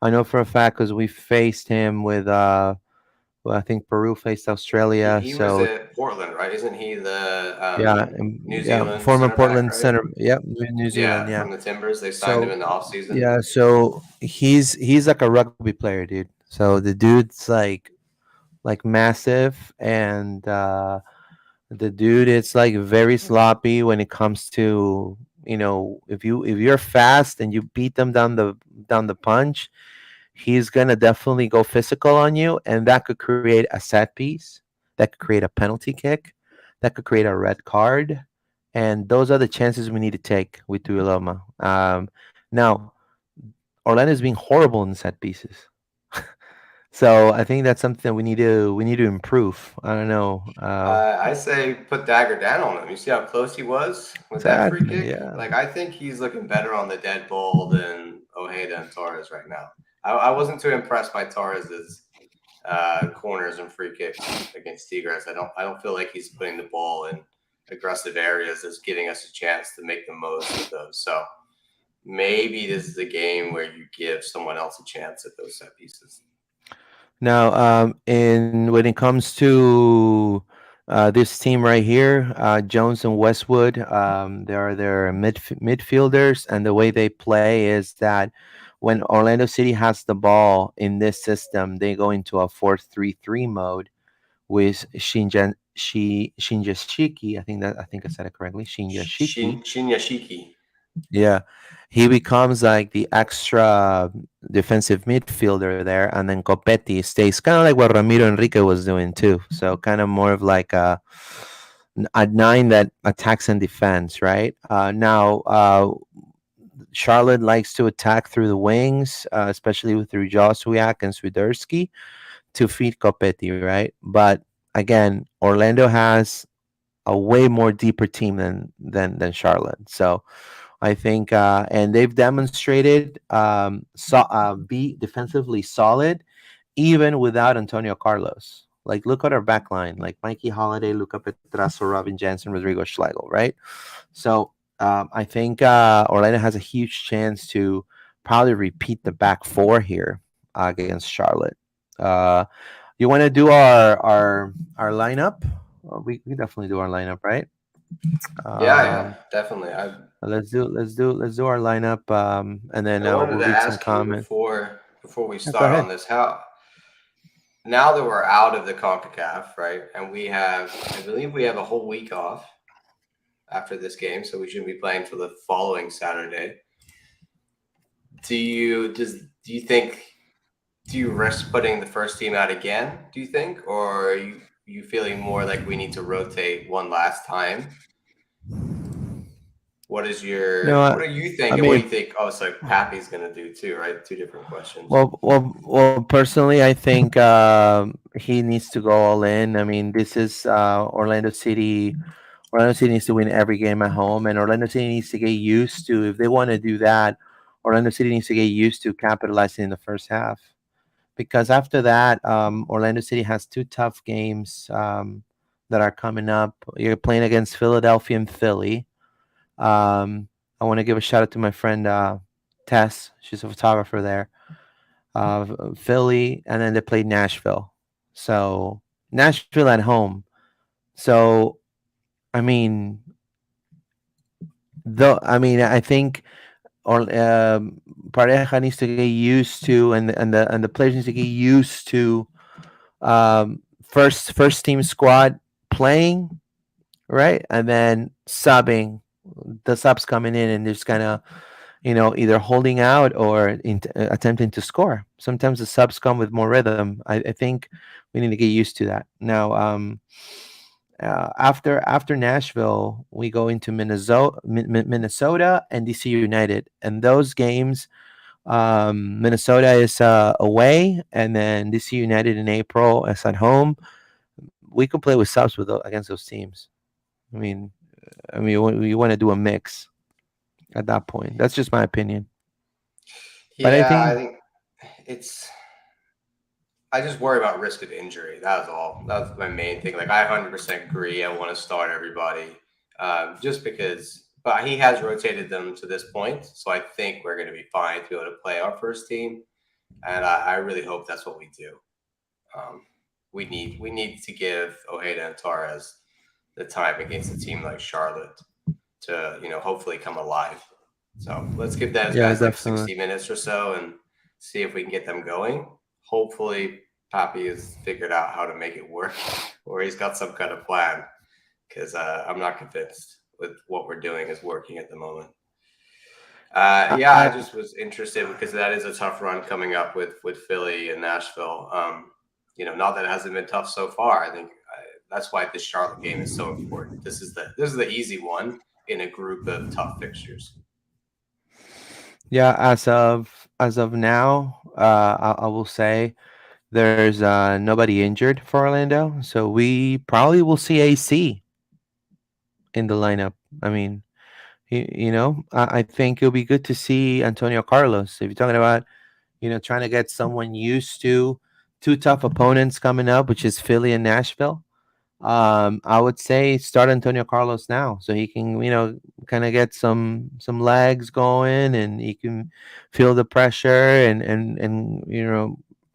I know for a fact because we faced him with, well, I think Peru faced Australia. He was So at Portland, right? Isn't he the yeah, New yeah, Zealand former center back, Portland right? center. Yep, New Zealand. Yeah, Yeah. from the Timbers. They signed him So in the offseason. yeah, so he's like a rugby player, dude. So the dude's like massive, and the dude is like very sloppy when it comes to, if you're fast and you beat them down the punch, he's gonna definitely go physical on you, and that could create a set piece, that could create a penalty kick, that could create a red card, and those are the chances we need to take with Tuiloma. Now, Orlando's being horrible in set pieces. So I think that's something that we need to improve. I don't know. I say put dagger down on him. You see how close he was with that free Exactly. kick? Yeah. Like, I think he's looking better on the dead ball than Ojeda and Torres right now. I wasn't too impressed by Torres's corners and free kicks against Tigres. I don't feel like he's putting the ball in aggressive areas that's giving us a chance to make the most of those. So maybe this is a game where you give someone else a chance at those set pieces. Now, in when it comes to this team right here, Jones and Westwood, they are their midfielders, and the way they play is that when Orlando City has the ball in this system, they go into a 4-3-3 mode with Shinjashiki. I think I said it correctly. Shinjashiki. Shinyashiki. Yeah. He becomes like the extra defensive midfielder there, and then Copetti stays kind of like what Ramiro Enrique was doing too. So kind of more of like a nine that attacks and defends, right? Now, Charlotte likes to attack through the wings, especially through Joswiak and Swiderski to feed Copetti, right? But again, Orlando has a way more deeper team than Charlotte. So I think, and they've demonstrated be defensively solid even without Antonio Carlos. Like, look at our back line, like Mikey Holiday, Luca Petrasso, Robin Jansen, Rodrigo Schlegel, right? So I think Orlando has a huge chance to probably repeat the back four here against Charlotte. Uh, you want to do our lineup? We definitely do our lineup, right? Yeah, definitely. Let's do our lineup, and then I wanted we'll to read some ask you comments. before we Yeah, go start on ahead. this, how now that we're out of the CONCACAF, right? And I believe we have a whole week off after this game, so we shouldn't be playing till the following Saturday. Do you think do you risk putting the first team out again? Do you think, or are you feeling more like we need to rotate one last time? What No, what are you I thinking? What do mean, you think? Oh, so Pappy's gonna do too, right? Two different questions. well. Personally, I think he needs to go all in. I mean, this is Orlando City. Orlando City needs to win every game at home, and Orlando City needs to get used to, if they want to do that, Orlando City needs to get used to capitalizing in the first half. Because after that, Orlando City has two tough games that are coming up. You're playing against Philadelphia and Philly. I want to give a shout out to my friend Tess. She's a photographer there. Philly, and then they played Nashville. So Nashville at home. So I mean, I think or Pareja needs to get used to, and the players need to get used to first team squad playing, right, and then subbing, the subs coming in and just kind of either holding out or attempting to score. Sometimes the subs come with more rhythm. I think we need to get used to that now. After Nashville, we go into Minnesota and DC United, and those games, Minnesota is away, and then DC United in April is at home. We can play with subs against those teams. I mean, you want to do a mix at that point. That's just my opinion. But I Yeah, I think, think it's. I just worry about risk of injury. That was all. That was my main thing. Like I 100% agree. I want to start everybody, just because. But he has rotated them to this point, so I think we're going to be fine to be able to play our first team, and I really hope that's what we do. Um, we need to give Ojeda and Torres the time against a team like Charlotte to hopefully come alive. So let's give those yeah, guys like definitely. 60 minutes or so and see if we can get them going. Hopefully, Pappy has figured out how to make it work, or he's got some kind of plan. Because I'm not convinced with what we're doing is working at the moment. Yeah, I I just was interested because that is a tough run coming up with Philly and Nashville. Not that it hasn't been tough so far. I think that's why this Charlotte game is so important. This is the easy one in a group of tough fixtures. Yeah, as of now, I will say there's nobody injured for Orlando, so we probably will see AC in the lineup. I mean, I think it'll be good to see Antonio Carlos. If you're talking about, trying to get someone used to two tough opponents coming up, which is Philly and Nashville. I would say start Antonio Carlos now, so he can, kind of get some legs going, and he can feel the pressure and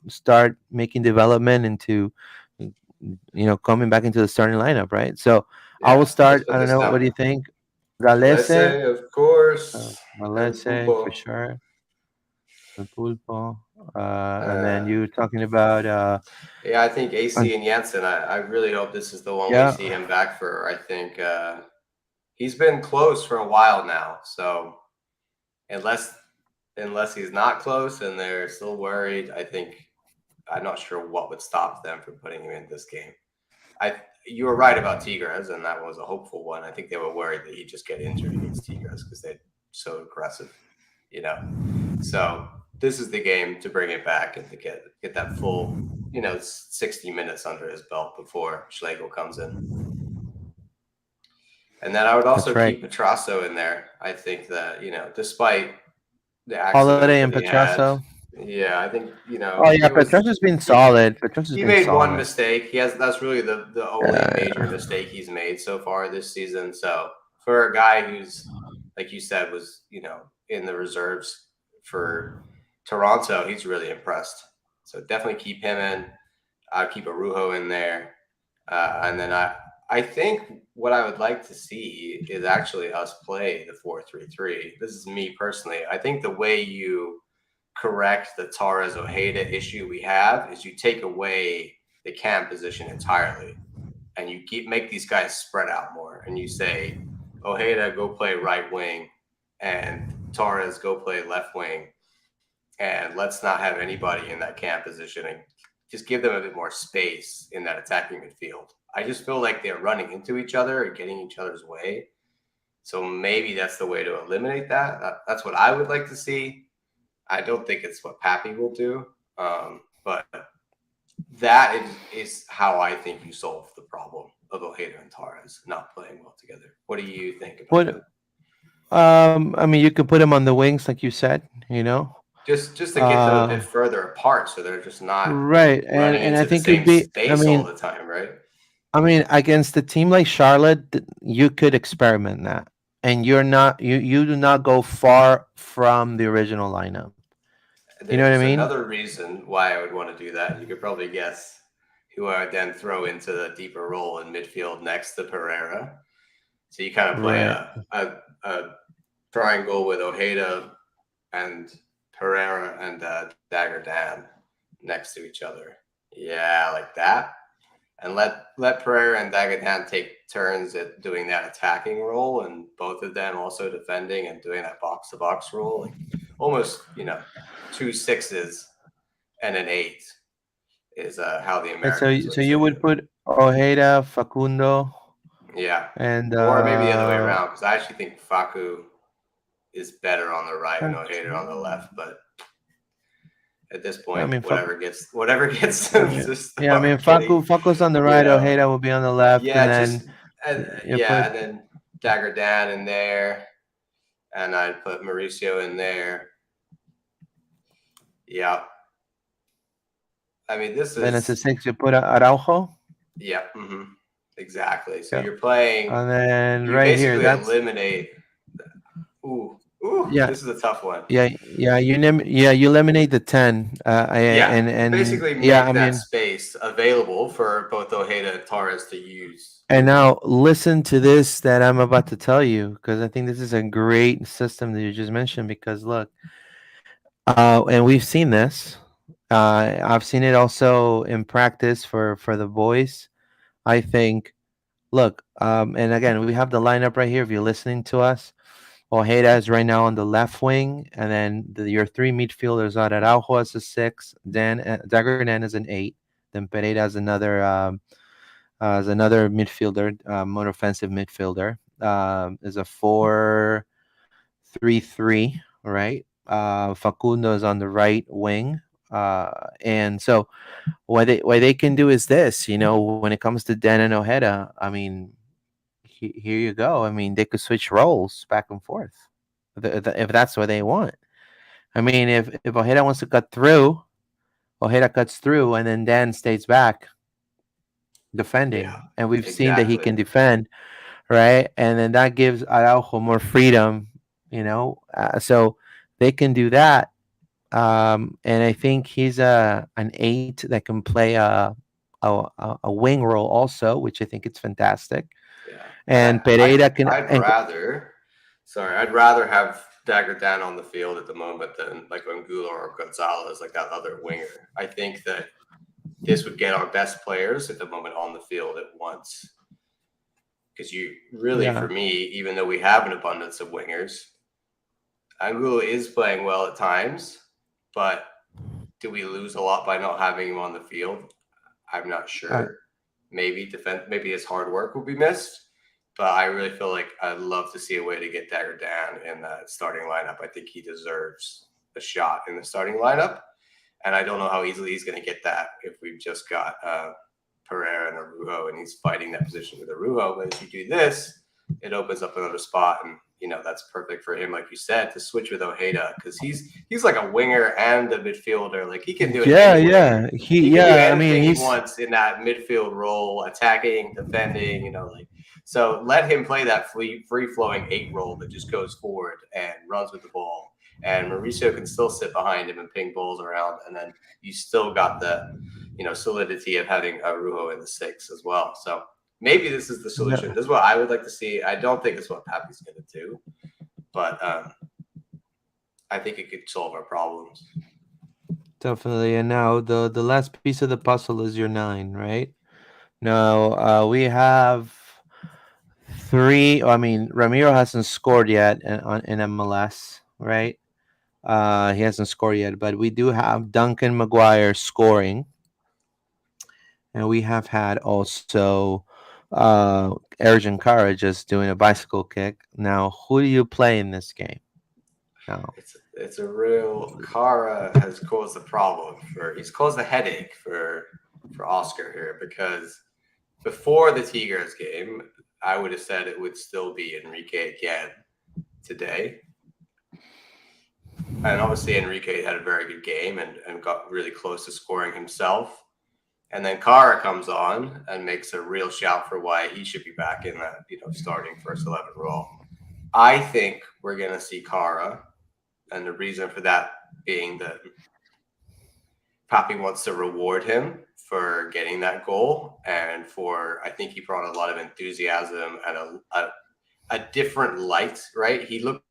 start making development into, coming back into the starting lineup, right? So I will Yeah, let's start. put I don't this know. down. What do you think? Galese, Galese, of course, El Galese for Pulpo. sure. The Pulpo, and then Uh, you were talking about yeah, I think An- AC and Janssen. I really hope this is the one we yeah. see him back for. I think he's been close for a while now. So unless he's not close and they're still worried, I'm not sure what would stop them from putting him in this game. You were right about Tigres, and that was a hopeful one. I think they were worried that he'd just get injured against Tigres because they're so aggressive, you know. So this is the game to bring it back and to get that full, 60 minutes under his belt before Schlegel comes in. And then I would also That's right. keep Petrasso in there. I think that, despite the accident Holiday that and he had, Petrasso. yeah, I think, Oh yeah, it was Petrasso's been he solid. Petrasso's he been made one solid. mistake. That's really the only major Yeah, mistake he's made so far this season. So for a guy who's, like you said, was, in the reserves for Toronto, he's really impressed. So definitely keep him in. I'll keep Arujo in there. And then I think what I would like to see is actually us play the 4-3-3. This is me personally. I think the way you correct the Torres Ojeda issue we have is you take away the cam position entirely and you make these guys spread out more. And you say, Ojeda, go play right wing, and Torres, go play left wing. And let's not have anybody in that cam position and just give them a bit more space in that attacking midfield. I just feel like they're running into each other and getting each other's way. So maybe that's the way to eliminate that. That's what I would like to see. I don't think it's what Pappy will do, but that is how I think you solve the problem of Ojeda and Torres not playing well together. What do you think about put. that? I mean, you could put him on the wings, like you said. Just to get them a Uh, bit further apart, so they're just not right, and running and I into the think it'd same be. I space all mean, the time, right? against a team like Charlotte, you could experiment that, and you do not go far from the original lineup. You know what I There's mean? another reason why I would want to do that. You could probably guess who I would then throw into the deeper role in midfield next to Pereira. So you kind of play Right. a triangle with Ojeda and Pereira and Dagger Dan next to each other. Yeah, like that. and let Pereira and Dagenham take turns at doing that attacking role, and both of them also defending and doing that box to box role, like almost 2 6s and an 8 is how the And Americans so would you say would it. put Ojeda, Facundo, Yeah, and or maybe the other way around, because I actually think Facu is better on the right and Ojeda on the left, but at this I point, mean, whatever gets them to yeah, I mean, start getting, Facu's on the you right, know, Ojeda will be on the left, and yeah, then just and you put and then Dagger Dan in there, and I'd put Mauricio in there. Yeah, I mean, this then as a is 6 you put Araujo. yeah, exactly. So Yeah, you're playing, and then you right here, basically that's eliminate. Ooh, yeah, this is a tough one. you eliminate the 10, Yeah, you and basically yeah, make I that mean, space available for both Ojeda and Torres to use. and now listen to this that I'm about to tell you, because I think this is a great system that you just mentioned. Because look, and we've seen this. I've seen it also in practice for the boys. I think. Look, and again, we have the lineup right here. If you're listening to us, Ojeda is right now on the left wing, and then your three midfielders are Araujo as a 6, Dagernan is an 8, then Pereira is another midfielder, more offensive midfielder. Is a 4-3-3, right? Facundo is on the right wing, and so what they can do is this. When it comes to Dan and Ojeda, I mean, here you go. I mean, they could switch roles back and forth if that's what they want. I mean, if Ojeda wants to cut through, Ojeda cuts through, and then Dan stays back Yeah, defending, and we've seen that he exactly. can defend, right? And then that gives Araujo more freedom, so they can do that. And I think he's an 8 that can play a wing role also, which I think it's fantastic. Yeah, and And Pereira can I'd rather have Dagger Dan on the field at the moment than like Angulo or Gonzalez, like that other winger. I think that this would get our best players at the moment on the field at once. Because you really, yeah. for me, even though we have an abundance of wingers, Angulo is playing well at times, but do we lose a lot by not having him on the field? I'm not Uh, sure. Maybe his hard work will be missed, but I really feel like I'd love to see a way to get Dagger down in that starting lineup. I think he deserves a shot in the starting lineup, and I don't know how easily he's going to get that if we've just got Pereira and Araujo, and he's fighting that position with Araujo. But if you do this, it opens up another spot, and that's perfect for him, like you said, to switch with Ojeda because he's like a winger and a midfielder. Like he can do it yeah, anywhere. yeah. He can do I mean, anything he he's wants in that midfield role, attacking, defending. So let him play that free flowing 8 role that just goes forward and runs with the ball. And Mauricio can still sit behind him and ping balls around, and then you still got the solidity of having Araujo in the 6 as well. So maybe this is the solution. yeah, This is what I would like to see. I don't think it's what Pappy's going to do, but I think it could solve our problems. definitely. And now the last piece of the puzzle is your 9, right? Now we have 3. I mean, Ramiro hasn't scored yet in MLS, right? He hasn't scored yet, but we do have Duncan McGuire scoring, and we have had also Erjan Kara just doing a bicycle kick. Now, who do you play in this game? Now, It's a real Kara has caused a problem he's caused a headache for Oscar here because before the Tigres game, I would have said it would still be Enrique again today. And obviously Enrique had a very good game and got really close to scoring himself. And then Kara comes on and makes a real shout for why he should be back in that, starting first 11 role. I think we're going to see Kara. And the reason for that being that Papi wants to reward him for getting that goal. And I think he brought a lot of enthusiasm and a different light, right? He looked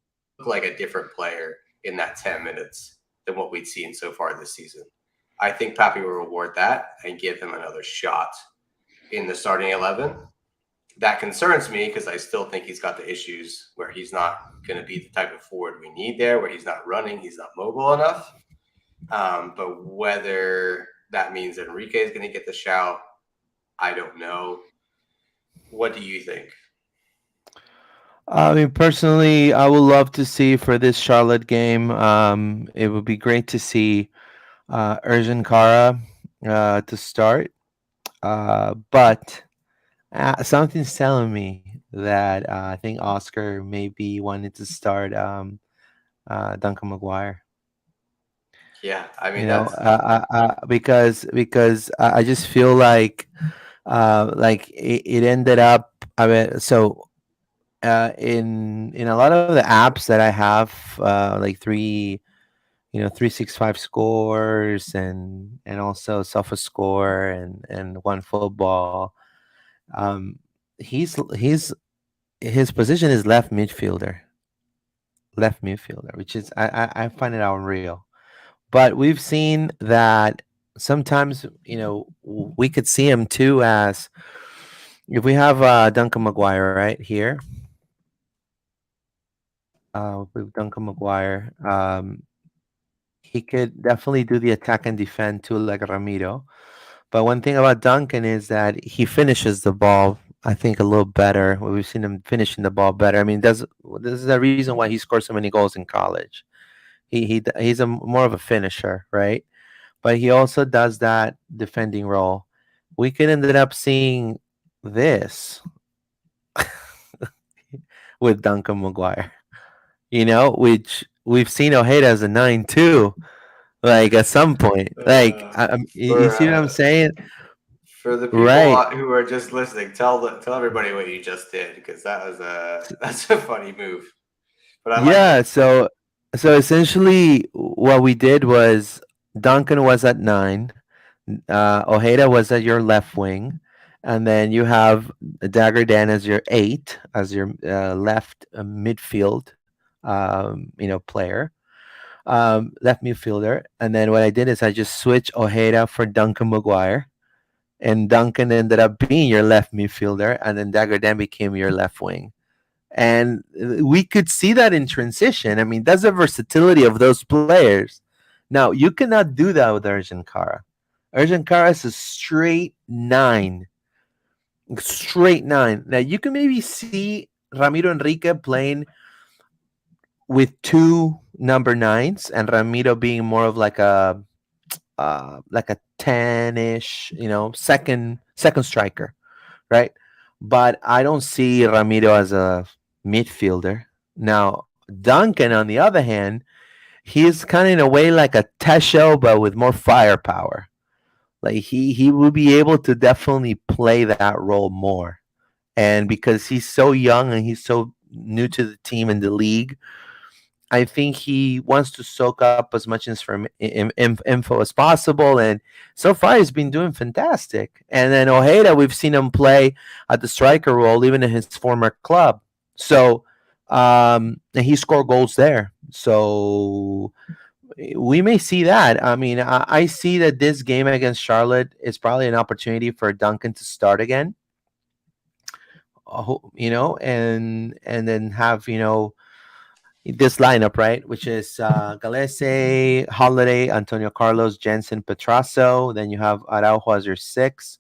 like a different player in that 10 minutes than what we'd seen so far this season. I think Papi will reward that and give him another shot in the starting 11. That concerns me because I still think he's got the issues where he's not going to be the type of forward we need there, where he's not running, he's not mobile enough. But whether that means Enrique is going to get the shout, I don't know. What do you think? I mean, personally, I would love to see for this Charlotte game. It would be great to see Erjan Kara to start. But something's telling me that I think Oscar maybe wanted to start Duncan McGuire. Yeah, I mean You know, that's because I just feel like it ended up. I mean, so in a lot of the apps that I have, like 365 scores and also SofaScore and One Football. Um, he's his position is left midfielder, which is I find it unreal. But we've seen that sometimes we could see him too as if we have Duncan McGuire right here. With Duncan McGuire, he could definitely do the attack and defend too, like Ramiro. But one thing about Duncan is that he finishes the ball, I think, a little better. We've seen him finishing the ball better. I mean, this is the reason why he scored so many goals in college. He's a more of a finisher, right? But he also does that defending role. We could ended up seeing this with Duncan McGuire, which we've seen Ojeda as a 9 too. Like at some point, like you for see what I'm saying, for the people right? who are just listening. Tell everybody what you just did because that's a funny move, but I like Yeah. it. So essentially, what we did was Duncan was at 9, Ojeda was at your left wing, and then you have Dagger Dan as your 8, as your left midfield, player, left midfielder. And then what I did is I just switched Ojeda for Duncan McGuire, and Duncan ended up being your left midfielder, and then Dagger Dan became your left wing. And we could see that in transition. I mean, that's the versatility of those players. Now, you cannot do that with Erjan Kara. Erjan Kara is a straight 9. Straight 9. Now, you can maybe see Ramiro Enrique playing with 2 number 9s and Ramiro being more of like a 10-ish, second striker, right? But I don't see Ramiro as a midfielder. Now, Duncan, on the other hand, he's kind of in a way like a Tesho, but with more firepower. Like he will be able to definitely play that role more. And because he's so young and he's so new to the team and the league, I think he wants to soak up as much info as possible, and so far he's been doing fantastic. And then Ojeda, we've seen him play at the striker role, even in his former club. So, and he scored goals there. So we may see that. I mean, I see that this game against Charlotte is probably an opportunity for Duncan to start again. And then have this lineup, right? Which is Galese, Holiday, Antonio Carlos, Jensen, Petrasso. Then you have Araujo as your 6,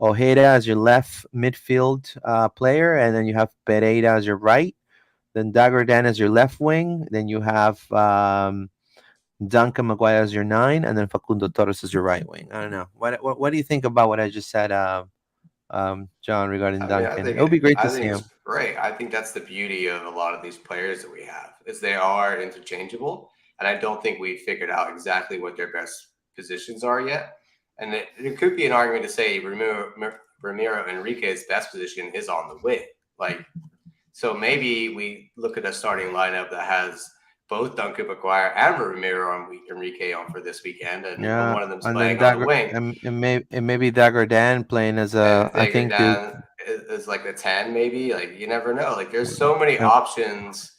Ojeda as your left midfield player, and then you have Pereira as your right. Then Dagger Dan as your left wing. Then you have Duncan McGuire as your 9, and then Facundo Torres as your right wing. I don't know. What do you think about what I just said, John, regarding I mean, Duncan? It would be great I to see think it's him. great. I think that's the beauty of a lot of these players that we have is they are interchangeable, and I don't think we've figured out exactly what their best positions are yet. And it could be an argument to say Ramiro Enrique's best position is on the wing. Like, so maybe we look at a starting lineup that has both Duncan McGuire and Ramiro Enrique on for this weekend, and Yeah, one of them's and then playing on the Dagger wing. and maybe Dagger Dan playing as a And I take it think the down is like the 10, maybe. Like, you never know. Like, there's so many options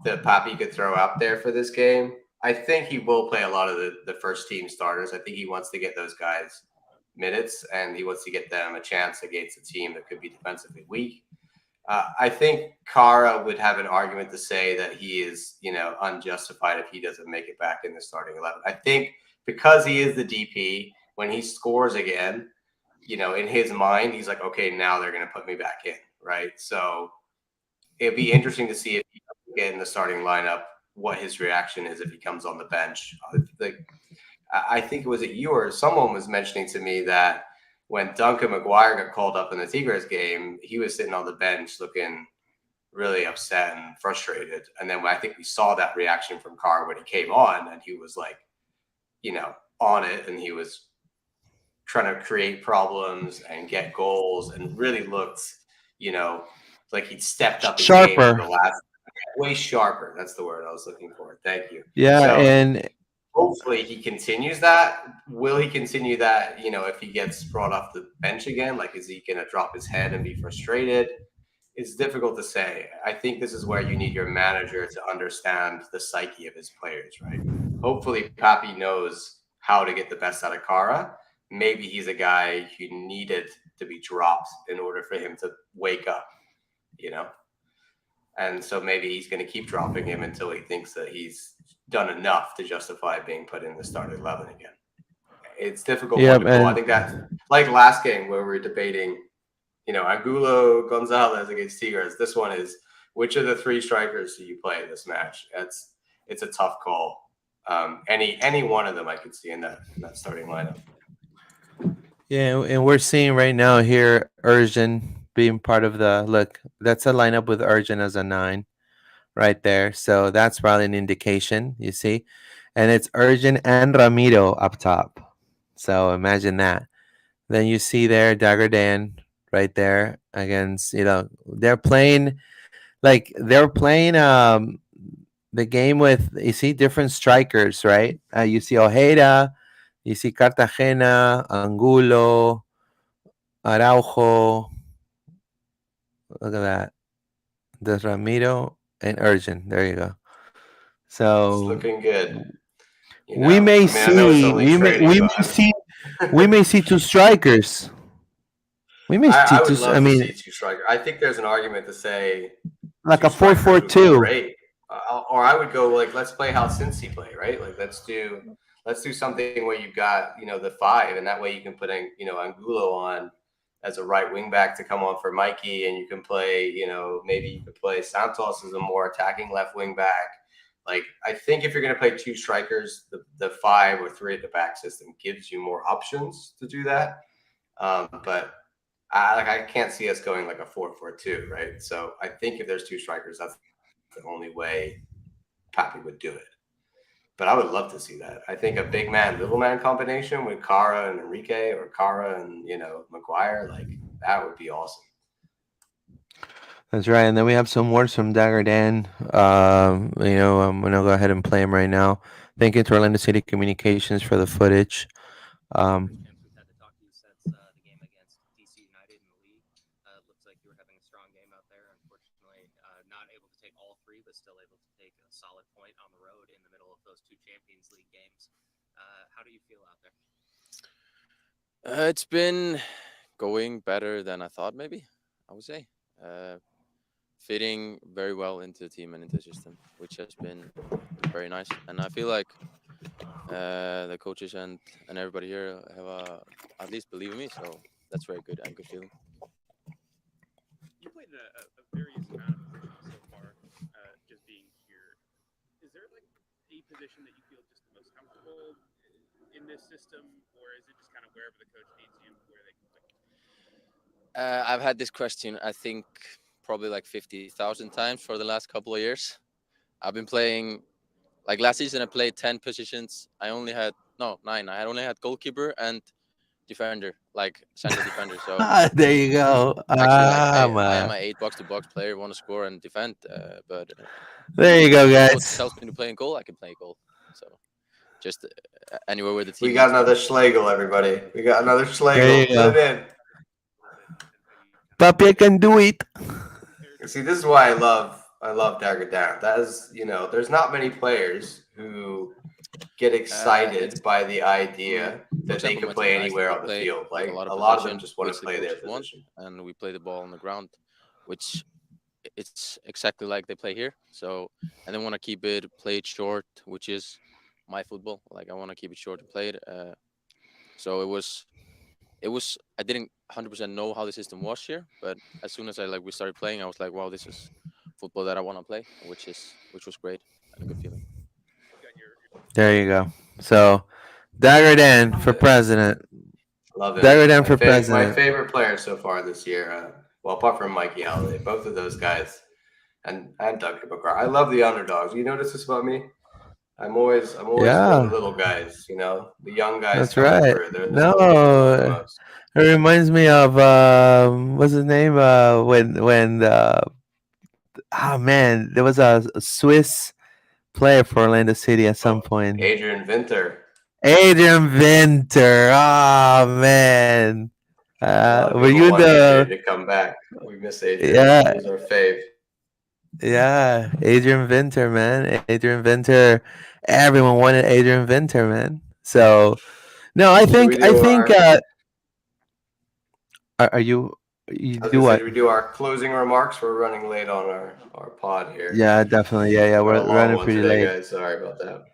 that Papi could throw out there for this game. I think he will play a lot of the first team starters. I think he wants to get those guys minutes, and he wants to get them a chance against a team that could be defensively weak. I think Kara would have an argument to say that he is, unjustified if he doesn't make it back in the starting 11. I think because he is the DP, when he scores again, in his mind, he's like, okay, now they're going to put me back in, right? So it'd be interesting to see if he doesn't get in the starting lineup, what his reaction is if he comes on the bench. I think it was you or someone was mentioning to me that when Duncan McGuire got called up in the Tigres game, he was sitting on the bench looking really upset and frustrated. And then I think we saw that reaction from Carr when he came on, and he was like, on it, and he was trying to create problems and get goals, and really looked, like he'd stepped up his game Sharper. for the last way sharper. That's the word I was looking for. Thank you. Yeah, So, and hopefully he continues that. Will he continue that, if he gets brought off the bench again? Like, is he going to drop his head and be frustrated? It's difficult to say. I think this is where you need your manager to understand the psyche of his players, right? Hopefully Papi knows how to get the best out of Kara. Maybe he's a guy who needed to be dropped in order for him to wake up, And so maybe he's going to keep dropping him until he thinks that he's done enough to justify being put in the starting 11 again. It's difficult. Yeah, I think that's like last game where we were debating, Angulo Gonzalez against Tigres. This one is, which of the three strikers do you play in this match? It's a tough call. Any one of them I could see in that starting lineup. yeah, and we're seeing right now here Urgent being part of the look. That's a lineup with Urgent as a 9 right there. So that's probably an indication, you see. And it's Urgent and Ramiro up top. So imagine that. Then you see there Dagger Dan right there against, they're playing the game with, you see, different strikers, right? You see Ojeda, you see Cartagena, Angulo, Araujo. Look at that. There's Ramiro and Urgent. There you go. So it's looking good. We may see two strikers. We may see I would two. love to see two strikers. I think there's an argument to say like a 4-4-2. Or I would go like, let's play how Cincy play, right? Like let's do something where you've got the 5, and that way you can put in Angulo on as a right wing back to come on for Mikey, and you can play maybe you could play Santos as a more attacking left wing back. Like, I think if you're going to play two strikers, the 5 or 3 at the back system gives you more options to do that. But I can't see us going like a 4-4-2, right? So I think if there's two strikers, that's the only way Papi would do it. But I would love to see that. I think a big man, little man combination with Kara and Enrique, or Kara and McGuire, like that would be awesome. That's right. And then we have some words from Dagger Dan. I'm going to go ahead and play him right now. Thank you to Orlando City Communications for the footage. We've had to talk to you since the game against DC United in the league. It looks like you were having a strong game out there. Unfortunately, not able to take all 3, but still able to take a solid point on the road in the middle of those 2 Champions League games. How do you feel out there? It's been going better than I thought, maybe, I would say. Fitting very well into the team and into the system, which has been very nice. And I feel like the coaches and everybody here have at least believe in me, so that's very good and good feeling. You played a various amount of positions so far, just being here. Is there like a position that you feel just the most comfortable in this system, or is it just kind of wherever the coach needs you, where they can play? I've had this question, I think, probably like 50,000 times for the last couple of years. I've been playing, like last season I played 10 positions. I only had 9. I only had goalkeeper and defender, like center defender. So there you go. Actually, I am an 8 box-to-box player, want to score and defend. But there you go, guys. If tells me to play in goal, I can play goal. So just anywhere where the team. We got another Schlegel, everybody. We got another Schlegel. Put it in. Papi can do it. See, this is why I love Dagger Dan. That is, there's not many players who get excited by the idea that they example, could play Manchester United, anywhere we on the play field. Like a lot a of lot of them possession, just want which to the play their coaches want, position. and we play the ball on the ground, which it's exactly like they play here. So, and they want to keep it played short, which is my football. Like I want to keep it short and played. So it was I didn't 100% know how the system was here, but as soon as we started playing, I was like, wow, this is football that I want to play, which was great and a good feeling. Got your There you go. So, Dagger Dan for president. Love it. Dagger Dan My for my president. favorite player so far this year. Well, apart from Mikey Holiday, both of those guys, and Duncan McGrath. I love the underdogs. You notice this about me? I'm always for the Yeah, little guys. You know, the young guys that's coming right. through. They're the No, ones I love the most. it reminds me of what's his name? When oh man, there was a Swiss player for Orlando City at some point. Adrian Vinter. Adrian Venter. Oh man. A lot of Were people you in want Adrian the to come back. We miss Adrian. yeah, He was our fave. yeah, Adrian Venter, man. Adrian Venter. Everyone wanted Adrian Venter, man. So no, I Should we think do our? are you I was do gonna say, what? should we do our closing remarks? We're running late on our pod here. Yeah, definitely. Yeah, We're a we're long running one pretty today, late. guys. Sorry about that.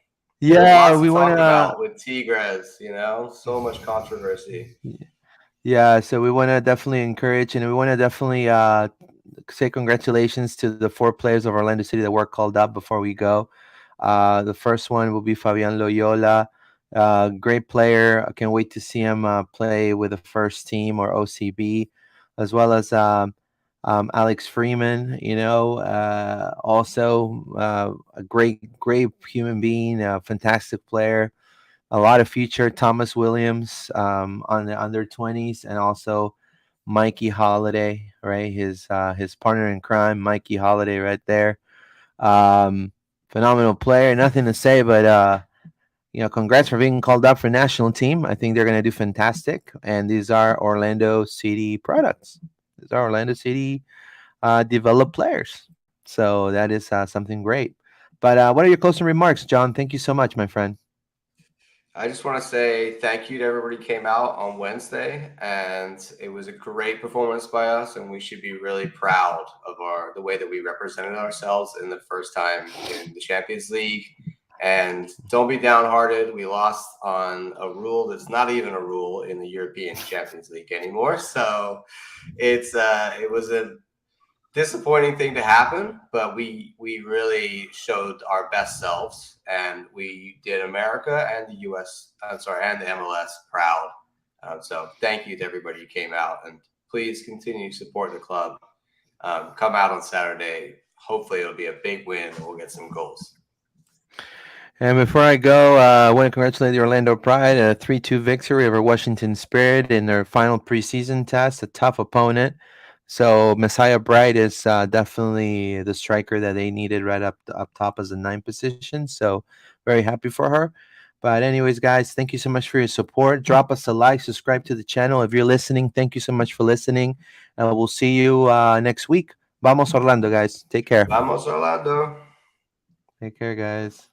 There's Yeah, lots we to want talk to about with Tigres. You know, so much controversy. yeah, so we want to definitely encourage and we want to definitely say congratulations to the 4 players of Orlando City that were called up before we go. The first one will be Fabian Loyola. Great player. I can't wait to see him play with the first team or OCB, as well as Alex Freeman. Also a great human being, a fantastic player, a lot of future. Thomas Williams on the under 20s, and also Mikey Holiday, right? His partner in crime, Mikey Holiday, right there. Phenomenal player. Nothing to say, but congrats for being called up for national team. I think they're going to do fantastic. And these are Orlando City products. These are Orlando City developed players. So that is something great. But what are your closing remarks, John? Thank you so much, my friend. I just want to say thank you to everybody who came out on Wednesday, and it was a great performance by us, and we should be really proud of the way that we represented ourselves in the first time in the Champions League. And don't be downhearted. We lost on a rule that's not even a rule in the European Champions League anymore. So it was a disappointing thing to happen, but we really showed our best selves, and we did America and the US, and the MLS proud. So thank you to everybody who came out, and please continue to support the club. Come out on Saturday. Hopefully it'll be a big win and we'll get some goals. And before I go, I want to congratulate the Orlando Pride, a 3-2 victory over Washington Spirit in their final preseason test, a tough opponent. So Messiah Bright is definitely the striker that they needed right up top as a 9 position. So very happy for her. But anyways, guys, thank you so much for your support. Drop us a like, subscribe to the channel. If you're listening, thank you so much for listening. And we'll see you next week. Vamos Orlando, guys. Take care. Vamos Orlando. Take care, guys.